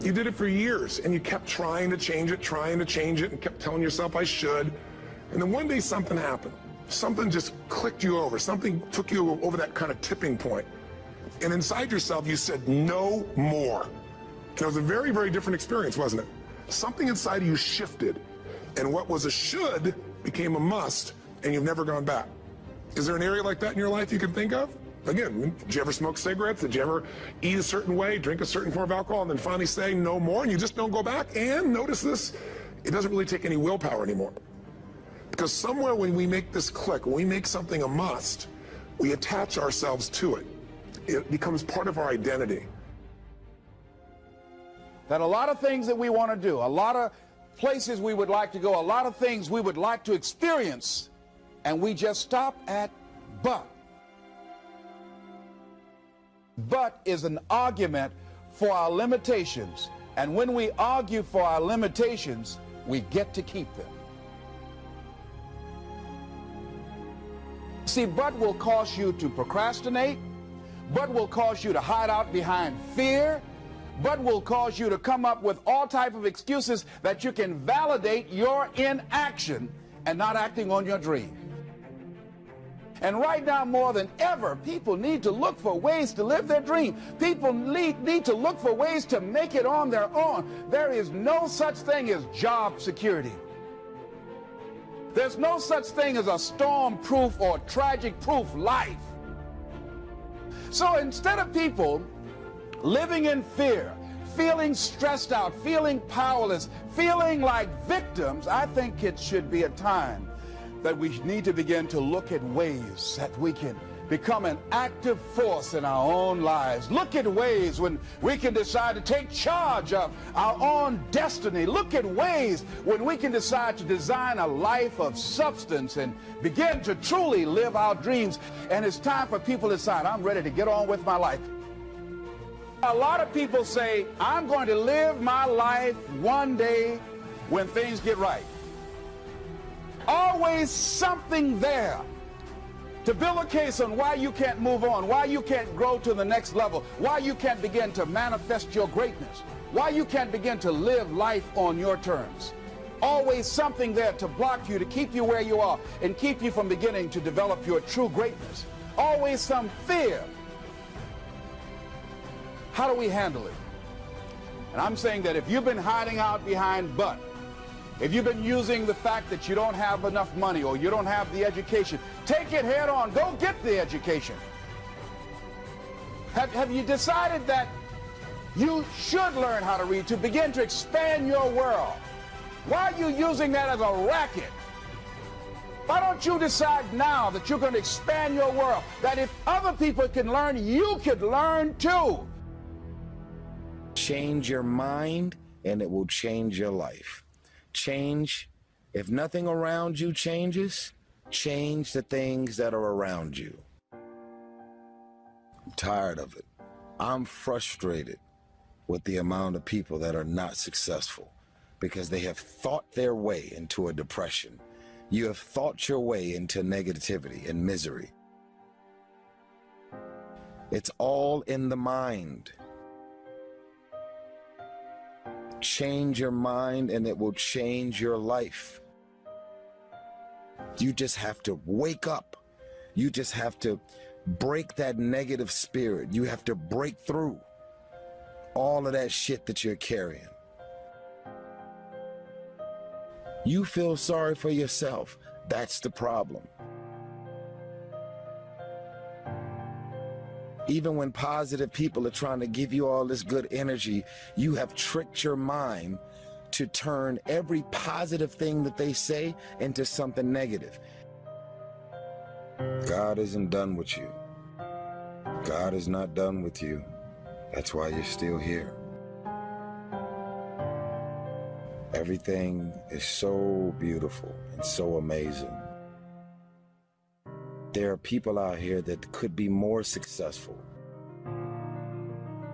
You did it for years, and you kept trying to change it, and kept telling yourself, I should. And then one day something happened. Something just clicked you over. Something took you over that kind of tipping point. And inside yourself, you said, no more. And it was a very, very different experience, wasn't it? Something inside of you shifted, and what was a should became a must, and you've never gone back. Is there an area like that in your life you can think of? Again, did you ever smoke cigarettes? Did you ever eat a certain way, drink a certain form of alcohol, and then finally say no more, and you just don't go back? And notice this, it doesn't really take any willpower anymore. Because somewhere when we make this click, when we make something a must, we attach ourselves to it. It becomes part of our identity. That a lot of things that we want to do, a lot of places we would like to go, a lot of things we would like to experience, and we just stop at but. But is an argument for our limitations. And when we argue for our limitations, we get to keep them. See, but will cause you to procrastinate. But will cause you to hide out behind fear. But will cause you to come up with all type of excuses that you can validate your inaction and not acting on your dream. And right now, more than ever, people need to look for ways to live their dream. People need to look for ways to make it on their own. There is no such thing as job security. There's no such thing as a storm-proof or tragic-proof life. So instead of people living in fear, feeling stressed out, feeling powerless, feeling like victims, I think it should be a time that we need to begin to look at ways that we can become an active force in our own lives. Look at ways when we can decide to take charge of our own destiny. Look at ways when we can decide to design a life of substance and begin to truly live our dreams. And it's time for people to decide, I'm ready to get on with my life. A lot of people say, I'm going to live my life one day when things get right. always something there to build a case on why you can't move on, why you can't grow to the next level, why you can't begin to manifest your greatness, why you can't begin to live life on your terms. Always something there to block you, to keep you where you are, and keep you from beginning to develop your true greatness. Always some fear. How do we handle it? And I'm saying that if you've been hiding out behind but, if you've been using the fact that you don't have enough money or you don't have the education, take it head on. Go get the education. Have you decided that you should learn how to read to begin to expand your world? Why are you using that as a racket? Why don't you decide now that you're going to expand your world? That if other people can learn, you could learn too. Change your mind and it will change your life. Change, if nothing around you changes, change the things that are around you. I'm tired of it. I'm frustrated with the amount of people that are not successful because they have thought their way into a depression. You have thought your way into negativity and misery. It's all in the mind. Change your mind and it will change your life. You just have to wake up. You just have to break that negative spirit. You have to break through all of that shit that you're carrying. You feel sorry for yourself. That's the problem. Even when positive people are trying to give you all this good energy, you have tricked your mind to turn every positive thing that they say into something negative. God isn't done with you. God is not done with you. That's why you're still here. Everything is so beautiful and so amazing. There are people out here that could be more successful,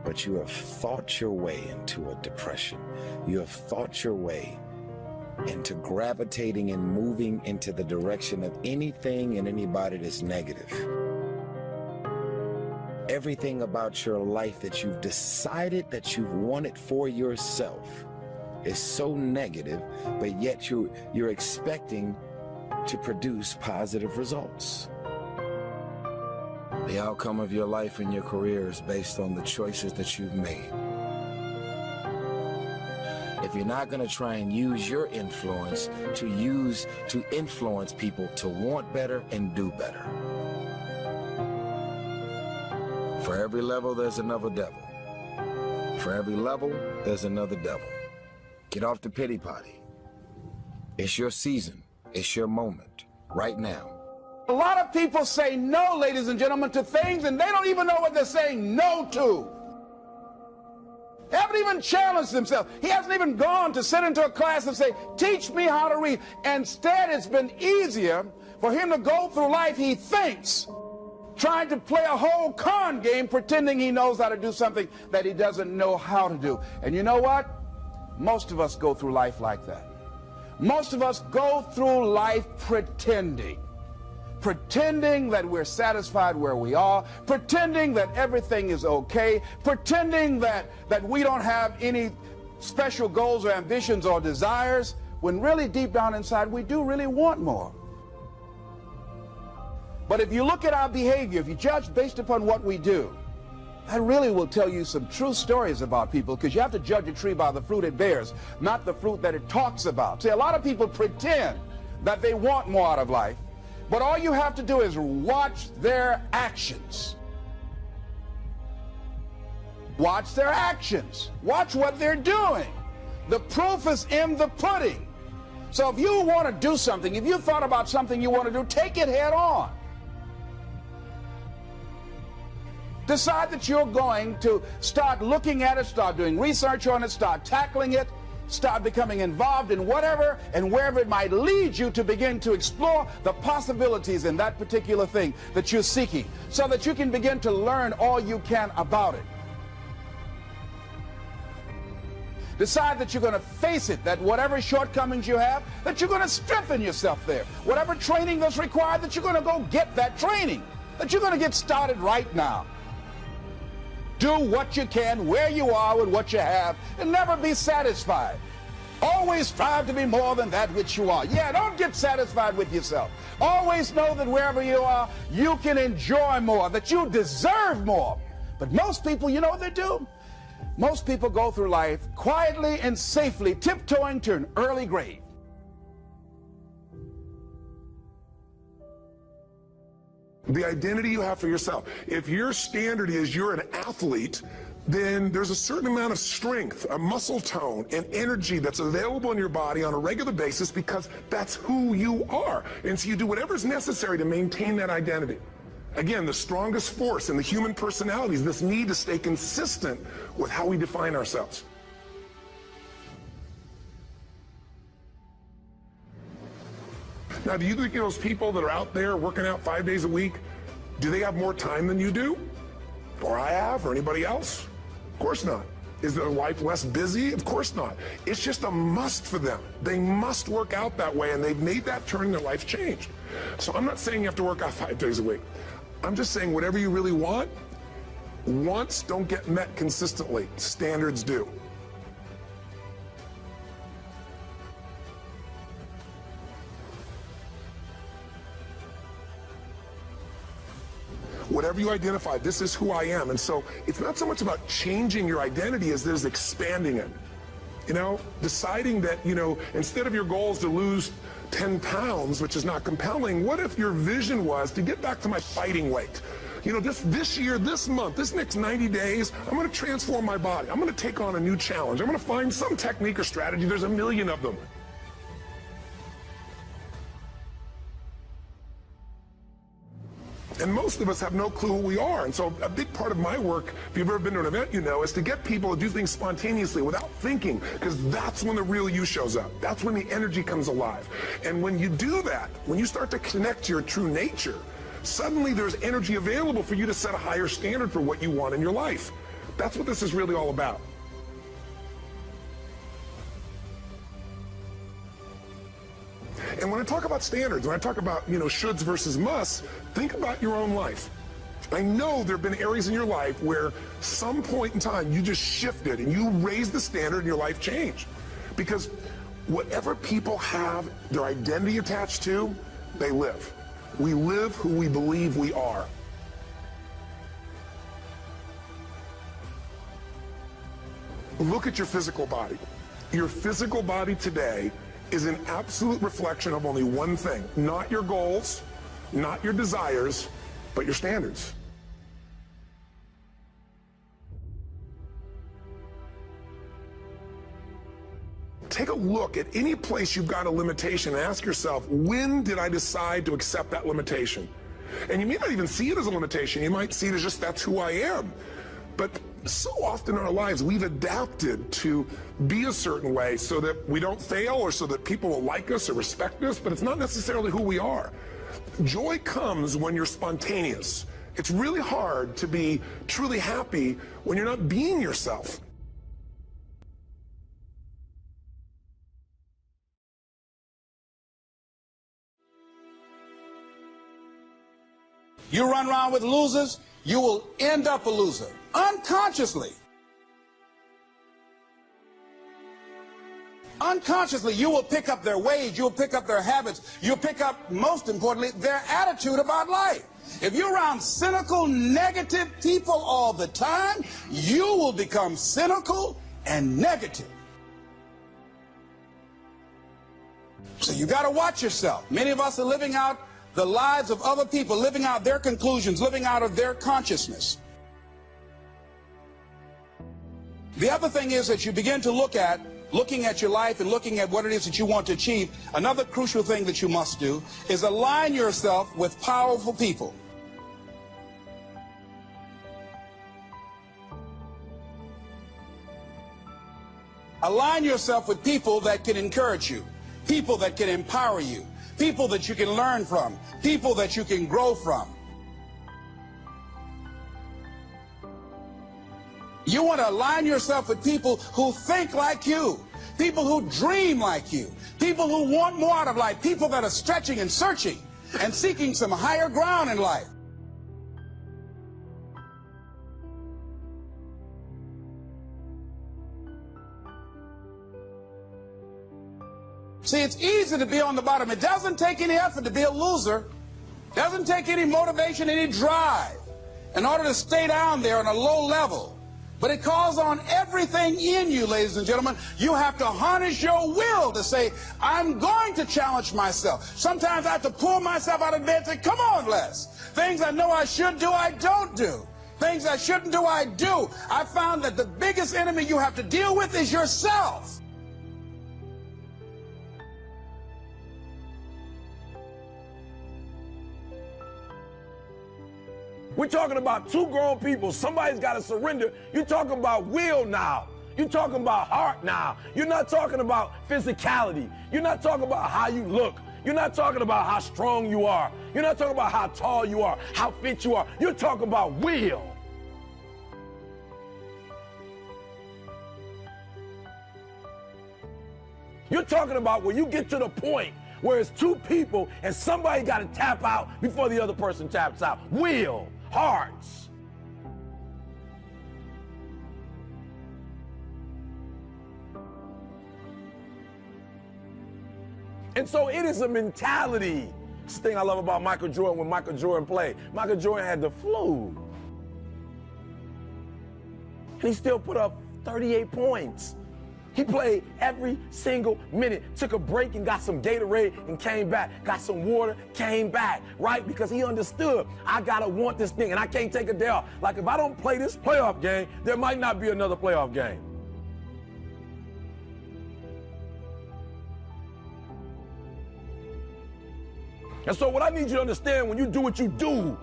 but you have thought your way into a depression. You have thought your way into gravitating and moving into the direction of anything and anybody that's negative. Everything about your life that you've decided that you've wanted for yourself is so negative, but yet you're expecting to produce positive results. The outcome of your life and your career is based on the choices that you've made. If you're not going to try and use your influence to influence people to want better and do better. For every level, there's another devil. For every level, there's another devil. Get off the pity potty. It's your season. It's your moment. Right now. A lot of people say no, ladies and gentlemen, to things, and they don't even know what they're saying no to. They haven't even challenged themselves. He hasn't even gone to sit into a class and say, teach me how to read. Instead, it's been easier for him to go through life, he thinks, trying to play a whole con game, pretending he knows how to do something that he doesn't know how to do. And you know what? Most of us go through life like that. Most of us go through life pretending that we're satisfied where we are, pretending that everything is okay, pretending that we don't have any special goals or ambitions or desires, when really deep down inside we do really want more. But if you look at our behavior, if you judge based upon what we do, that really will tell you some true stories about people, because you have to judge a tree by the fruit it bears, not the fruit that it talks about. See, a lot of people pretend that they want more out of life, but all you have to do is watch their actions. Watch their actions. Watch what they're doing. The proof is in the pudding. So if you want to do something, if you thought about something you want to do, take it head on. Decide that you're going to start looking at it, start doing research on it, start tackling it, start becoming involved in whatever and wherever it might lead you to begin to explore the possibilities in that particular thing that you're seeking, so that you can begin to learn all you can about it. Decide that you're going to face it, that whatever shortcomings you have, that you're going to strengthen yourself there. Whatever training that's required, that you're going to go get that training, that you're going to get started right now. Do what you can where you are with what you have and never be satisfied. Always strive to be more than that which you are. Yeah, don't get satisfied with yourself. Always know that wherever you are, you can enjoy more, that you deserve more. But most people, you know what they do? Most people go through life quietly and safely, tiptoeing to an early grave. The identity you have for yourself. If your standard is you're an athlete, then there's a certain amount of strength, a muscle tone, and energy that's available in your body on a regular basis because that's who you are. And so you do whatever's necessary to maintain that identity. Again, the strongest force in the human personality is this need to stay consistent with how we define ourselves. Now, do you think those people that are out there working out 5 days a week, do they have more time than you do? Or I have, or anybody else? Of course not. Is their life less busy? Of course not. It's just a must for them. They must work out that way, and they've made that turn in their life change. So I'm not saying you have to work out 5 days a week. I'm just saying whatever you really want, wants don't get met consistently. Standards do. Whatever you identify, this is who I am. And so it's not so much about changing your identity as it is expanding it. You know, deciding that, you know, instead of your goal is to lose 10 pounds, which is not compelling, what if your vision was to get back to my fighting weight? You know, this year, this month, this next 90 days, I'm going to transform my body. I'm going to take on a new challenge. I'm going to find some technique or strategy. There's a million of them. And most of us have no clue who we are. And so a big part of my work, if you've ever been to an event, you know, is to get people to do things spontaneously without thinking, because that's when the real you shows up. That's when the energy comes alive. And when you do that, when you start to connect to your true nature, suddenly there's energy available for you to set a higher standard for what you want in your life. That's what this is really all about. And when I talk about standards, when I talk about, you know, shoulds versus musts, think about your own life. I know there have been areas in your life where some point in time you just shifted and you raised the standard and your life changed. Because whatever people have their identity attached to, they live. We live who we believe we are. Look at your physical body. Your physical body today is an absolute reflection of only one thing. Not your goals, not your desires, but your standards. Take a look at any place you've got a limitation and ask yourself, when did I decide to accept that limitation? And you may not even see it as a limitation. You might see it as just that's who I am. But so often in our lives, we've adapted to be a certain way so that we don't fail or so that people will like us or respect us, but it's not necessarily who we are. Joy comes when you're spontaneous. It's really hard to be truly happy when you're not being yourself. You run around with losers, you will end up a loser, unconsciously. Unconsciously, you will pick up their ways, you'll pick up their habits, you'll pick up, most importantly, their attitude about life. If you're around cynical, negative people all the time, you will become cynical and negative. So you got to watch yourself. Many of us are living out the lives of other people, living out their conclusions, living out of their consciousness. The other thing is that you begin to looking at your life and looking at what it is that you want to achieve. Another crucial thing that you must do is align yourself with powerful people. Align yourself with people that can encourage you, people that can empower you, people that you can learn from, people that you can grow from. You want to align yourself with people who think like you, people who dream like you, people who want more out of life, people that are stretching and searching and seeking some higher ground in life. See, it's easy to be on the bottom. It doesn't take any effort to be a loser. It doesn't take any motivation, any drive in order to stay down there on a low level. But it calls on everything in you, ladies and gentlemen. You have to harness your will to say, I'm going to challenge myself. Sometimes I have to pull myself out of bed and say, come on, Les. Things I know I should do, I don't do. Things I shouldn't do, I do. I found that the biggest enemy you have to deal with is yourself. We're talking about two grown people. Somebody's got to surrender. You're talking about will now. You're talking about heart now. You're not talking about physicality. You're not talking about how you look. You're not talking about how strong you are. You're not talking about how tall you are, how fit you are. You're talking about will. You're talking about where you get to the point where it's two people and somebody got to tap out before the other person taps out. Will. Hearts. And so it is a mentality. It's the thing I love about Michael Jordan when Michael Jordan played. Michael Jordan had the flu. And he still put up 38 points. He played every single minute, took a break and got some Gatorade and came back, got some water, came back, right? Because he understood, I gotta want this thing and I can't take a day off. Like if I don't play this playoff game, there might not be another playoff game. And so what I need you to understand when you do what you do,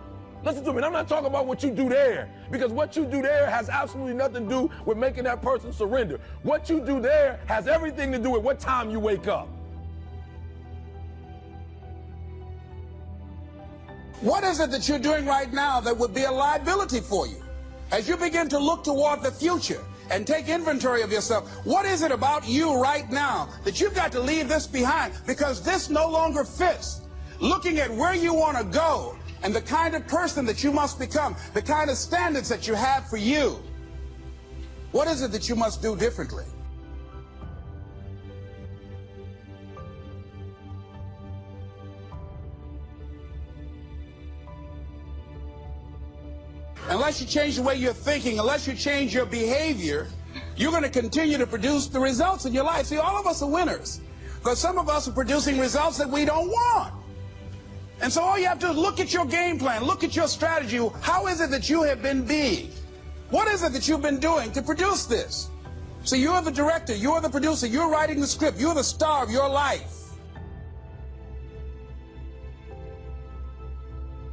listen to me, and I'm not talking about what you do there, because what you do there has absolutely nothing to do with making that person surrender. What you do there has everything to do with what time you wake up. What is it that you're doing right now that would be a liability for you? As you begin to look toward the future and take inventory of yourself, what is it about you right now that you've got to leave this behind because this no longer fits? Looking at where you want to go and the kind of person that you must become, the kind of standards that you have for you. What is it that you must do differently? Unless you change the way you're thinking, unless you change your behavior, you're going to continue to produce the results in your life. See, all of us are winners, because some of us are producing results that we don't want. And so all you have to do is look at your game plan, look at your strategy. How is it that you have been being? What is it that you've been doing to produce this? So you're the director, you're the producer, you're writing the script, you're the star of your life.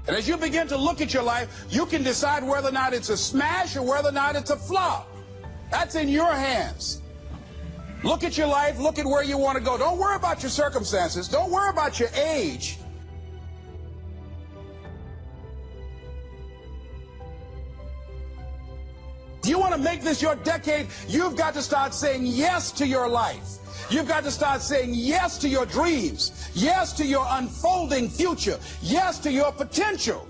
And as you begin to look at your life, you can decide whether or not it's a smash or whether or not it's a flop. That's in your hands. Look at your life, look at where you want to go. Don't worry about your circumstances. Don't worry about your age. If you want to make this your decade, you've got to start saying yes to your life. You've got to start saying yes to your dreams, yes to your unfolding future, yes to your potential.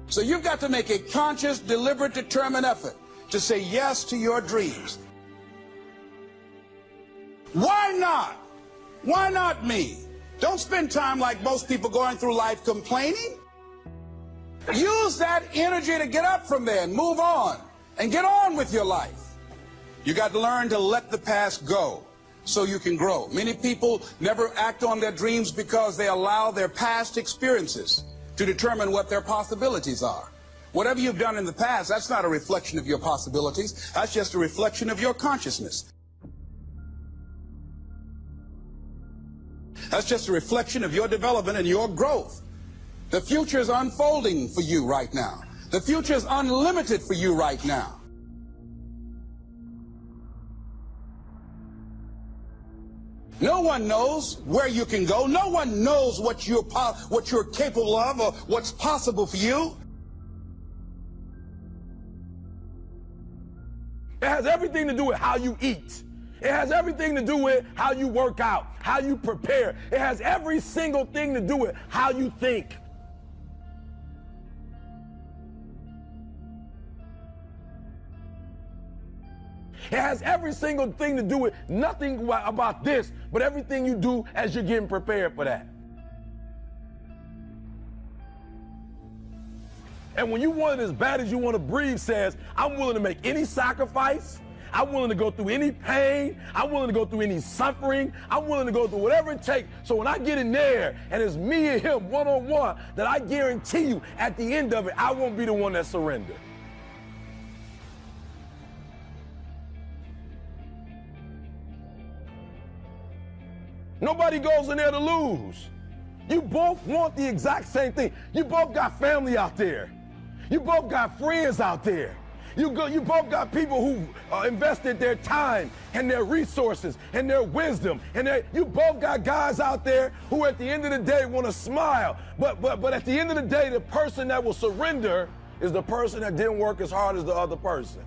So you've got to make a conscious, deliberate, determined effort to say yes to your dreams. Why not? Why not me? Don't spend time like most people going through life complaining. Use that energy to get up from there and move on and get on with your life. You got to learn to let the past go so you can grow. Many people never act on their dreams because they allow their past experiences to determine what their possibilities are. Whatever you've done in the past, that's not a reflection of your possibilities. That's just a reflection of your consciousness. That's just a reflection of your development and your growth. The future is unfolding for you right now. The future is unlimited for you right now. No one knows where you can go. No one knows what you're capable of or what's possible for you. has everything to do with how you eat. It has everything to do with how you work out, how you prepare. It has every single thing to do with how you think. It has every single thing to do with nothing about this, but everything you do as you're getting prepared for that. And when you want it as bad as you want to breathe says, I'm willing to make any sacrifice. I'm willing to go through any pain. I'm willing to go through any suffering. I'm willing to go through whatever it takes. So when I get in there and it's me and him one-on-one, that I guarantee you at the end of it, I won't be the one that surrendered. Nobody goes in there to lose. You both want the exact same thing. You both got family out there. You both got friends out there. You both got people who invested their time and their resources and their wisdom. And you both got guys out there who at the end of the day want to smile. But at the end of the day, the person that will surrender is the person that didn't work as hard as the other person.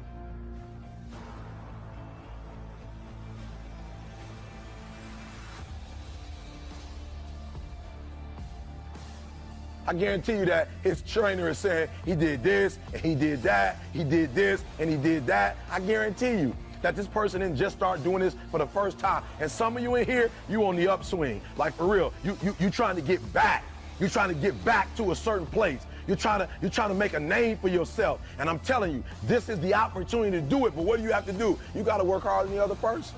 I guarantee you that his trainer is saying he did this and he did that, he did this and he did that. I guarantee you that this person didn't just start doing this for the first time. And some of you in here, you on the upswing. Like for real, you trying to get back. You're trying to get back to a certain place. You're trying to make a name for yourself. And I'm telling you, this is the opportunity to do it. But what do you have to do? You got to work harder than the other person.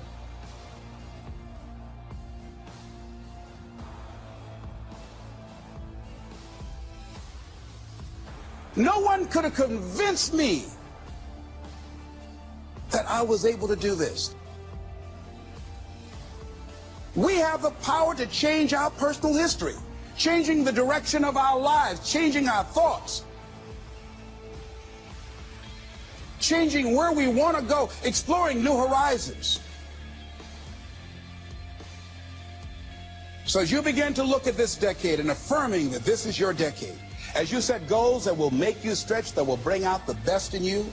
No one could have convinced me that I was able to do this. We have the power to change our personal history, changing the direction of our lives, changing our thoughts, changing where we want to go, exploring new horizons. So as you begin to look at this decade and affirming that this is your decade, as you set goals that will make you stretch, that will bring out the best in you,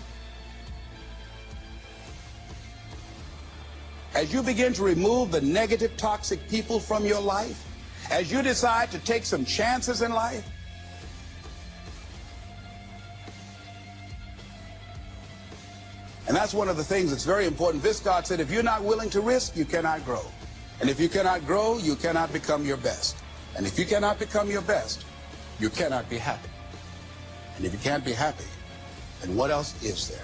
as you begin to remove the negative, toxic people from your life, as you decide to take some chances in life, and that's one of the things that's very important. This God said, if you're not willing to risk, you cannot grow. And if you cannot grow, you cannot become your best. And if you cannot become your best, you cannot be happy. And if you can't be happy, then what else is there?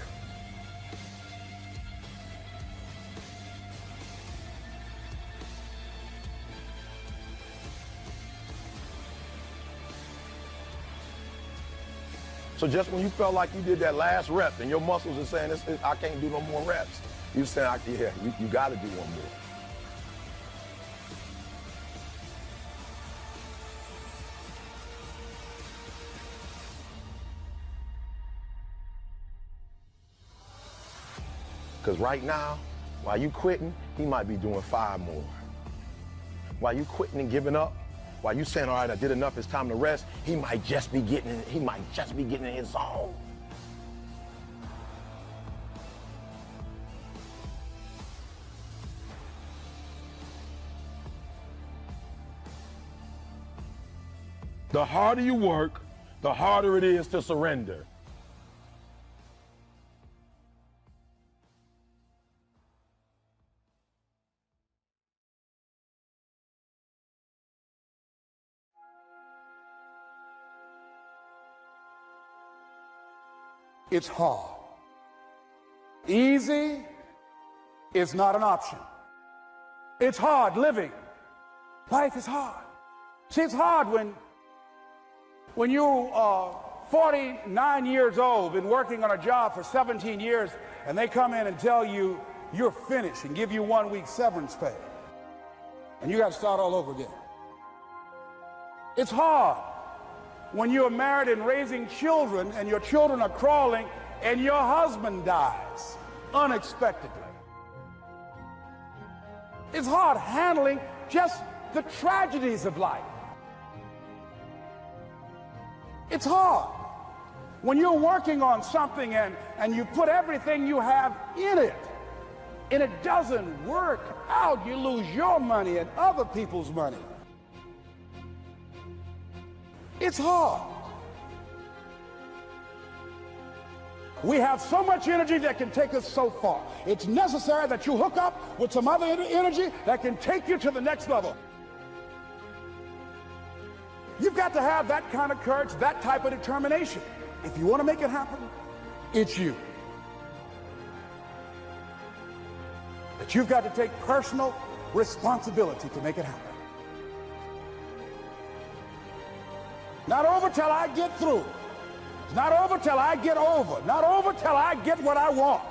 So just when you felt like you did that last rep and your muscles are saying, I can't do no more reps, you saying, yeah, you got to do one more. Because right now, while you quitting, he might be doing 5 more. While you quitting and giving up, while you saying, all right, I did enough, it's time to rest, he might just be getting in his zone. The harder you work, the harder it is to surrender. It's hard. Easy is not an option. It's hard living. Life is hard. See, it's hard when you are 49 years old, been working on a job for 17 years, and they come in and tell you you're finished and give you 1 week severance pay. And you got to start all over again. It's hard when you're married and raising children and your children are crawling and your husband dies unexpectedly. It's hard handling just the tragedies of life. It's hard When you're working on something and you put everything you have in it, and it doesn't work out, you lose your money and other people's money. It's hard. We have so much energy that can take us so far. It's necessary that you hook up with some other energy that can take you to the next level. You've got to have that kind of courage, that type of determination. If you want to make it happen, it's you. But you've got to take personal responsibility to make it happen. Not over till I get through. It's not over till I get over. Not over till I get what I want.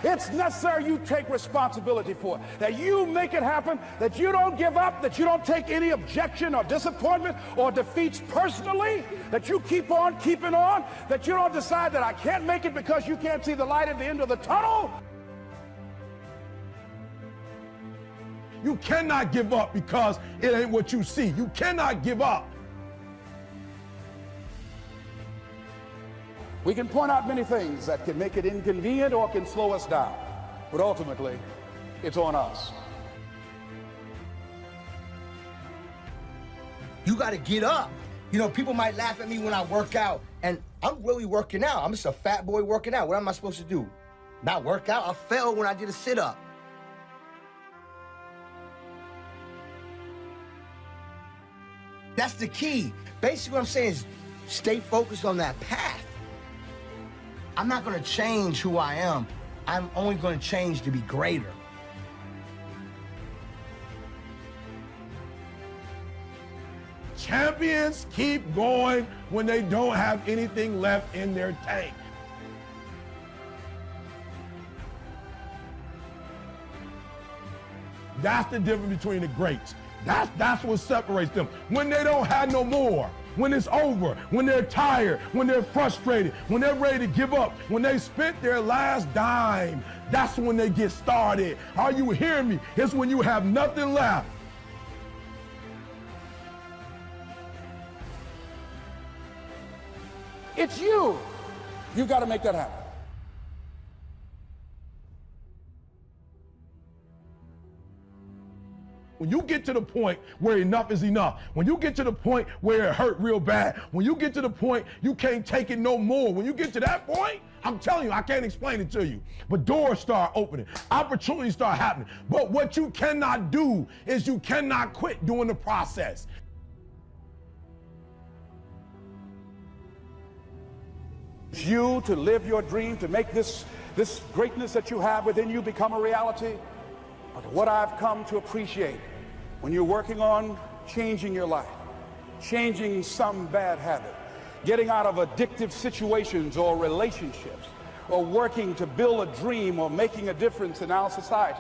It's necessary you take responsibility for it, that you make it happen, that you don't give up, that you don't take any objection or disappointment or defeats personally, that you keep on keeping on, that you don't decide that I can't make it because you can't see the light at the end of the tunnel. You cannot give up because it ain't what you see. You cannot give up. We can point out many things that can make it inconvenient or can slow us down, but ultimately, it's on us. You got to get up. You know, people might laugh at me when I work out, and I'm really working out. I'm just a fat boy working out. What am I supposed to do? Not work out? I fell when I did a sit-up. That's the key. Basically, what I'm saying is stay focused on that path. I'm not going to change who I am. I'm only going to change to be greater. Champions keep going when they don't have anything left in their tank. That's the difference between the greats. That's what separates them. When they don't have no more, when it's over, when they're tired, when they're frustrated, when they're ready to give up, when they spent their last dime, that's when they get started. Are you hearing me? It's when you have nothing left. It's you. You got to make that happen. When you get to the point where enough is enough, when you get to the point where it hurt real bad, when you get to the point you can't take it no more, when you get to that point, I'm telling you, I can't explain it to you, but doors start opening, opportunities start happening. But what you cannot do is you cannot quit during the process. It's you to live your dream, to make this greatness that you have within you become a reality. But what I've come to appreciate when you're working on changing your life, changing some bad habit, getting out of addictive situations or relationships, or working to build a dream or making a difference in our society.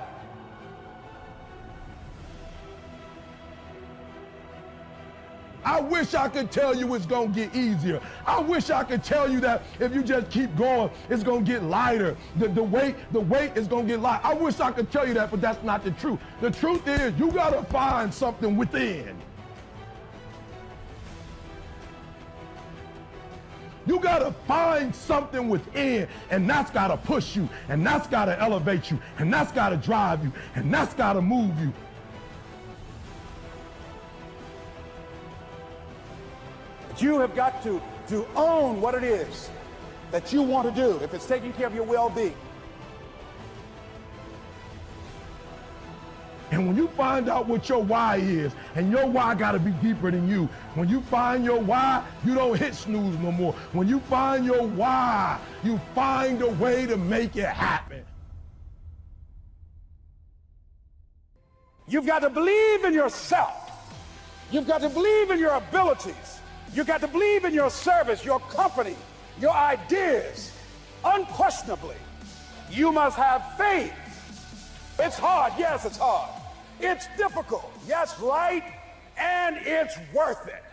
I wish I could tell you it's gonna get easier. I wish I could tell you that if you just keep going, it's gonna get lighter. The weight is gonna get light. I wish I could tell you that, but that's not the truth. The truth is you gotta find something within. You gotta find something within, and that's gotta push you, and that's gotta elevate you, and that's gotta drive you, and that's gotta move you. You have got to own what it is that you want to do, if it's taking care of your well-being. And when you find out what your why is, and your why got to be deeper than you, when you find your why, you don't hit snooze no more. When you find your why, you find a way to make it happen. You've got to believe in yourself. You've got to believe in your abilities. You've got to believe in your service, your company, your ideas. Unquestionably, you must have faith. It's hard. Yes, it's hard. It's difficult. Yes, right. And it's worth it.